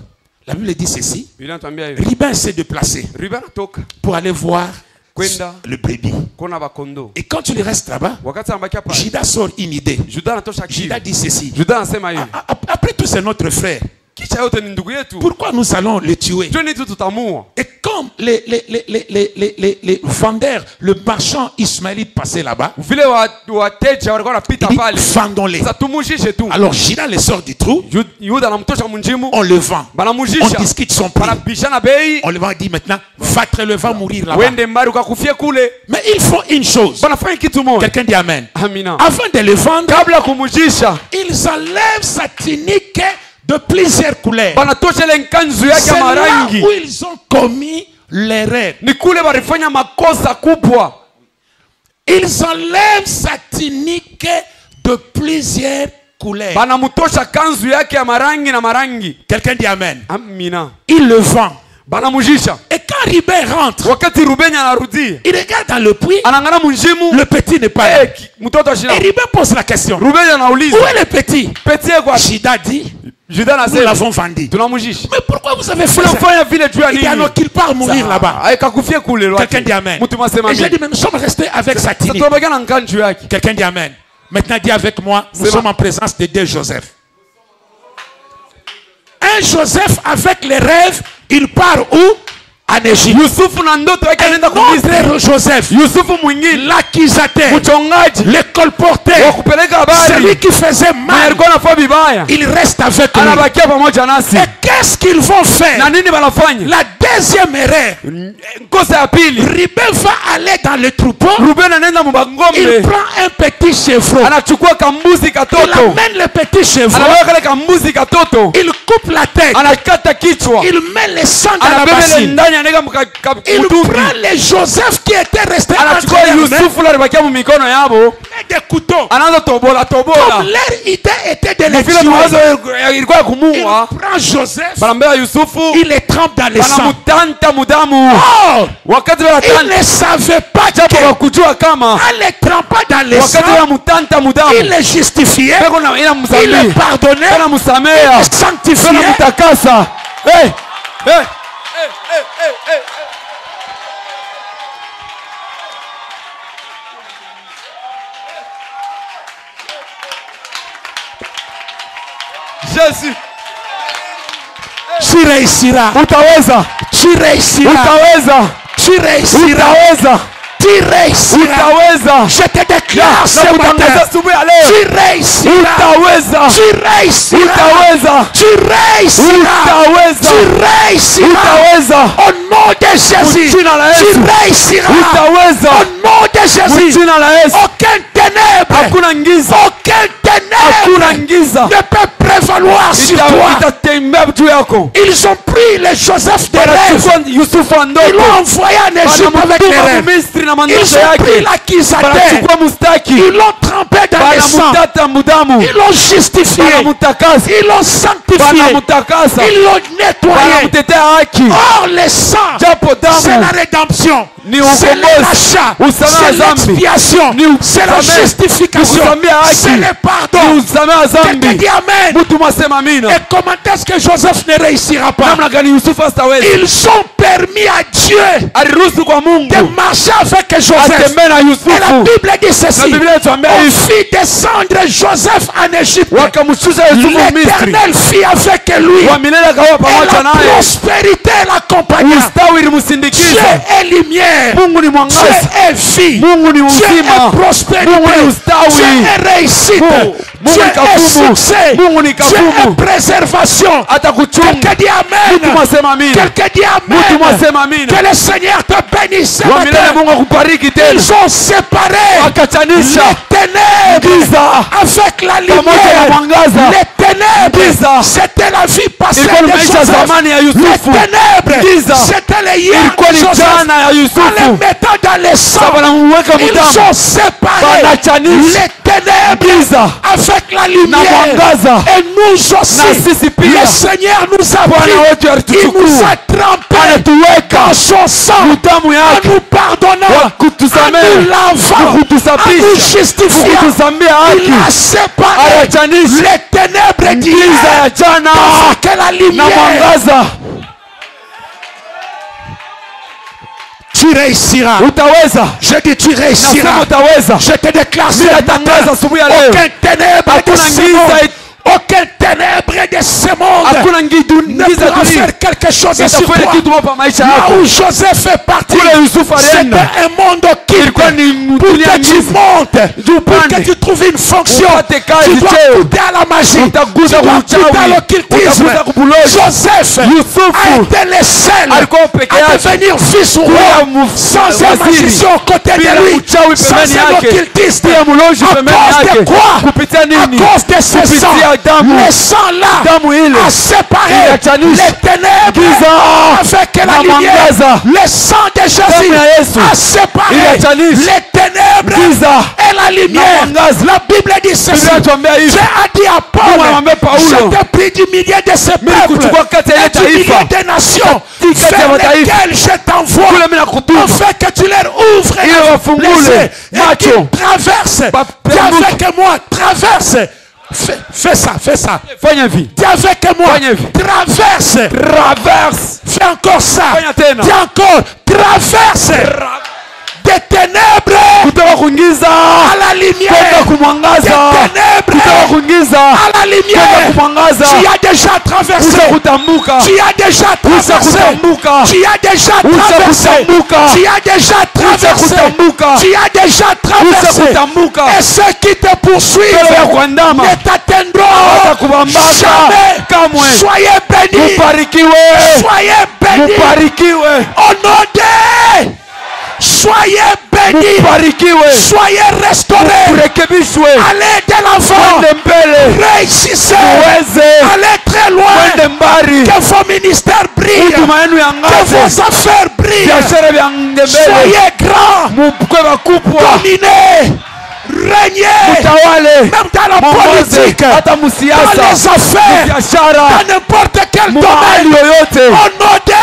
la Bible dit ceci. Biblia inatuambia hivi. Ribin s'est déplacé Ruben atoka pour aller voir kwenda le brebis. kona bakondo. Et quand tu le restes là-bas, Wakati anabaki hapa. Judas sort une idée. Juda anatosha akili. Judas dit ceci. Juda anasema hivi. Après tout, c'est notre frère. Kisha yote ni ndugu yetu. Pourquoi nous allons le tuer? Twende tu tutamua. Et comme les vendeurs, le marchand ismaélite passait là-bas, Vile wateja walikuwa wanapita il pale. dit, vendons-les. Sasa tumushishe tu. Alors Judas les sort du trou, Yuda anamtosha munjimu. on le vend. On Banamujisha. discute son prix. Banabishana bei. On le vend, on dit maintenant, va-le, va mourir là-bas. Wende mbari ukakufie kule. Mais il faut une chose. Banafanya kitu moja. Quelqu'un dit Amen. Amina. Avant de le vendre, Kabla kumujisha. ils enlèvent sa tunique de plusieurs couleurs. Banatosha ile nkanzu yake C'est là marangi. où ils ont commis l'erreur. Ni kule walifanya makosa kubwa. Ils enlèvent sa tunique de plusieurs couleurs. Banamutosha kanzu yake ya marangi na marangi. Quelqu'un dit Amen. Amina. Il le vend. Banamujisha. Et quand Ribin rentre, Wakati Rubeni anarudi. il regarde dans le puits, Anangana munjimu. le petit n'est pas là. Mtoto Et ashina. Ribin pose la question. Rubeni anauliza. Où est le petit? Petit kwa Judas dit, Juda nous anasema. l'avons vendu. Tunamujisha. Mais pourquoi vous avez fait ça? Unafanya vile juu ya Il dit nini? alors qu'il part mourir là-bas. Kakufie kule lwake. Quelqu'un dit Amen. Mtu mwasema Et j'ai amen. dit, mais nous sommes restés avec sa tunique. Tutobagana nkanju yake. Quelqu'un dit Amen. Maintenant, dis avec moi, nous C'est sommes en présence de deux Joseph. Un Joseph avec les rêves, il part où? En Égypte. Yusufu na ndoto yake anaenda Un kumisri. autre Joseph, Yusufu mwingine. l'accusateur, Mchongaji. le colporteur, Wa kupeleka habari. celui qui faisait mal, Alikuwa anafanya vibaya. il reste avec lui. Anabakia pamoja nasi. Et qu'est-ce qu'ils vont faire? Na nini wanafanya? La deuxième erreur, Kosa ya pili. Ribin va aller dans le troupeau, Ruben anaenda il mubangombe. prend un petit chevreau, Anachukua kambuzi il katoto. amène le petit chevreau, Anaweka kale kambuzi katoto. il coupe la tête, Anakata kichwa. il met le sang dans la Anabebele bassine. ndani anaweka Il mtungi. prend les Joseph qui étaient restés Anachukua entre les mains Yusufu la alibakia mu mikono yabo. et des couteaux. Anaanza tobola Comme tobola. leur idée était de les Vile mawazo tuer. ilikuwa ya Il kumuua. prend Joseph, Banambea Yusufu. il les trempe dans le sang. Banamutanta mudamu. Oh, Wakati il wanatanta. ne savait pas Japo que wakujua kama. en les trempant dans le sang, Wakati wanamutanta mudamu. il les justifiait, Peko na ina il msamii. les pardonnait, Pena il musamea. les sanctifiait. Pena mutakasa. Hey. Hey. Jésus. Tu réussiras. Utaweza. Tu réussiras. Utaweza. Tu réussiras. Utaweza. tu réussiras. Utaweza. Je te déclare ce matin. Nakutangaza asubuhi ya leo. Tu réussiras. Utaweza. Tu réussiras. Utaweza. Tu réussiras. Utaweza. Tu réussiras. Utaweza. Au nom de Jésus. Jina la Tu Yesu. réussiras. Utaweza. Au nom de Jésus. Jina la Yesu. Aucun ténèbre. Hakuna giza. Aucun ténèbre Hakuna giza. ne peut prévaloir sur toi. Itatembea juu yako. Ils ont pris le Joseph de rêve. Wanachukua Yusufu wa Ils ndoto. l'ont envoyé en Égypte avec les Wanamtuma rêves. Misri na Ils mandoto ont pris yake. l'accusateur. Wanachukua mustaki. Ils l'ont trempé dans le sang. Wanamutata mudamu. Ils l'ont justifié. Wanamutakasa. Ils l'ont sanctifié. Wanamutakasa. Ils l'ont nettoyé. Wanamtetea haki. Or le sang, Japo c'est la damu rédemption. ni C'est le ukombozi. rachat. Usamehe C'est dhambi. l'expiation. Ni C'est la usamehe. justification. Ni kusamehe haki. C'est le pardon. Ni usamehe Quelqu'un dhambi. dit amen. Mtu mwasema amina. Et comment est-ce que Joseph ne réussira pas? Namna gani Yusufu astaweza? Ils ont permis à Dieu Aliruhusu kwa Mungu de marcher avec Joseph. atembee na Et la Yusufu. Bible dit Na ceci. Biblia inatuambia On hivi. fit descendre Joseph en Égypte. Wakamshusha Yusufu Misri. L'Éternel fit avec lui. Wa milele akawa Et pamoja la naye. prospérité l'accompagna. Ustawi Dieu ilimsindikiza. est lumière. Mungu ni Dieu mwangaza. est vie. Mungu ni Dieu uzima. est prospérité. Mungu ni ustawi. Dieu est réussite. Mungu Dieu ni est kafumu. succès. Mungu ni Dieu kafumu. est préservation. Atakuchunga. Quelqu'un dit Mtu amen. mwasema amina. Quelqu'un dit Mtu amen. mwasema amina. Que le Seigneur te bénisse ce Wa milele matin. Mungu akubariki tena. Ils ont séparé Akachanisha les ténèbres giza avec la pamoja na lumière. mwangaza. Les ténèbres, Giza c'était la vie passée ilikuwa ni de maisha ya Joseph. zamani ya Les Yusufu. ténèbres, Giza c'était les hier ilikuwa de ni Joseph. jana ya En les Yusufu. mettant dans le sang, Sasa wanamuweka ils mdamu. sont séparés. Wanachanisha Les ténèbres giza avec la na lumière. mwangaza. Et nous aussi, Na sisi pia le Seigneur nous a Bwana pris. wetu Il nous alituchukua. a trempés Anatuweka dans son sang. damu En yake. nous pardonnant, Wa en kutusamehe. nous lavant, en Kutusafisha. nous justifiant. Kutusambia Il haki. a séparé Anachanisha les ténèbres giza d'hier ya jana avec la na lumière. mwangaza. Tu réussiras. Utaweza. Je dis tu Nasema réussiras. utaweza. Je te déclare ce Ninatangaza matin. asubuhi ya leo. Aucun ténèbre de Hakuna ce giza monde. Aucun ténèbre de ce monde Hakuna ne giza pourra dunia. faire quelque chose sur Itafanya toi. kitu hapa maisha Là yako. où Joseph est parti, Kule Yusufu c'était alienda. un monde Ilikuwa ni occulte. Pour dunia que tu ngiza. montes, pour Upande. que tu trouves une fonction, Upate kazi, tu dois cheo. goûter à la magie, tu Utaguza dois uchawi. goûter à l'occultisme. Utaguza kubulozi. Joseph Yusufu a été le seul alikuwa peke à yake. devenir fils roi Kuwa sans un waziri. magicien à côté Bila de lui, uchawi sans pembeni un yake. occultiste. Pia mulozi À pembeni cause de yake. quoi? Kupitia À nini? cause de ce Kupitia sang. damu. Le sang là Damu ile a séparé iliachanisha les ténèbres giza avec la na lumière. mwangaza. Le sang de Jésus Damu ya Yesu a séparé iliachanisha les ténèbres giza et la lumière. na mwangaza. La Bible dit ceci. Biblia inatuambia hivi. Dieu a dit à Paul, Mungu anamwambia Paulo, je t'ai pris du milieu de ce peuple kuchukua kati ya ile et du milieu taifa. des nations Katikati ya vers mataifa. lesquelles je t'envoie Kule mimi nakutuma. afin que tu leur ouvres Ili wafungule les yeux et macho. qu'ils traversent. Dis avec moi, traverse. Fais ça, fais ça. Fanya hivi. Dis avec moi, Fanya hivi. traverse. Traverse. Fais encore ça. Fanya tena. Dis encore, traverse. Des ténèbres Kutoka kuingiza à la kwenda lumière. kumwangaza. Des ténèbres Kutoka kuingiza à la kwenda lumière. kumwangaza. Tu as déjà traversé. Usa kutambuka. Tu as déjà Usa traversé. kutambuka. Tu as déjà Usa traversé. kutambuka. Tu as déjà traversé. kutambuka. Tu as déjà Usa traversé. kutambuka. Et ceux qui te poursuivent Mbele ya kuandama. ne t'atteindront Hawatakubambaka jamais. kamwe. Soyez bénis. Mubarikiwe. Soyez bénis. Mubarikiwe. Au nom de soyez bénis. Mubarikiwe. Soyez restaurés. Urekebishwe. Allez de l'avant. Mwende mbele. Réussissez. Uweze. Allez très loin. Mwende mbali. Que vos ministères brillent. Huduma yenu Que yangaze. vos affaires brillent. Biashara vyange mbele. Soyez grands. Mukwe bakubwa. Dominez. Régnez. Mutawale. Même dans la Mwongoze. politique. Hata Dans musiasa. les affaires. Biashara. Dans n'importe quel Mahali domaine. yoyote. Au nom de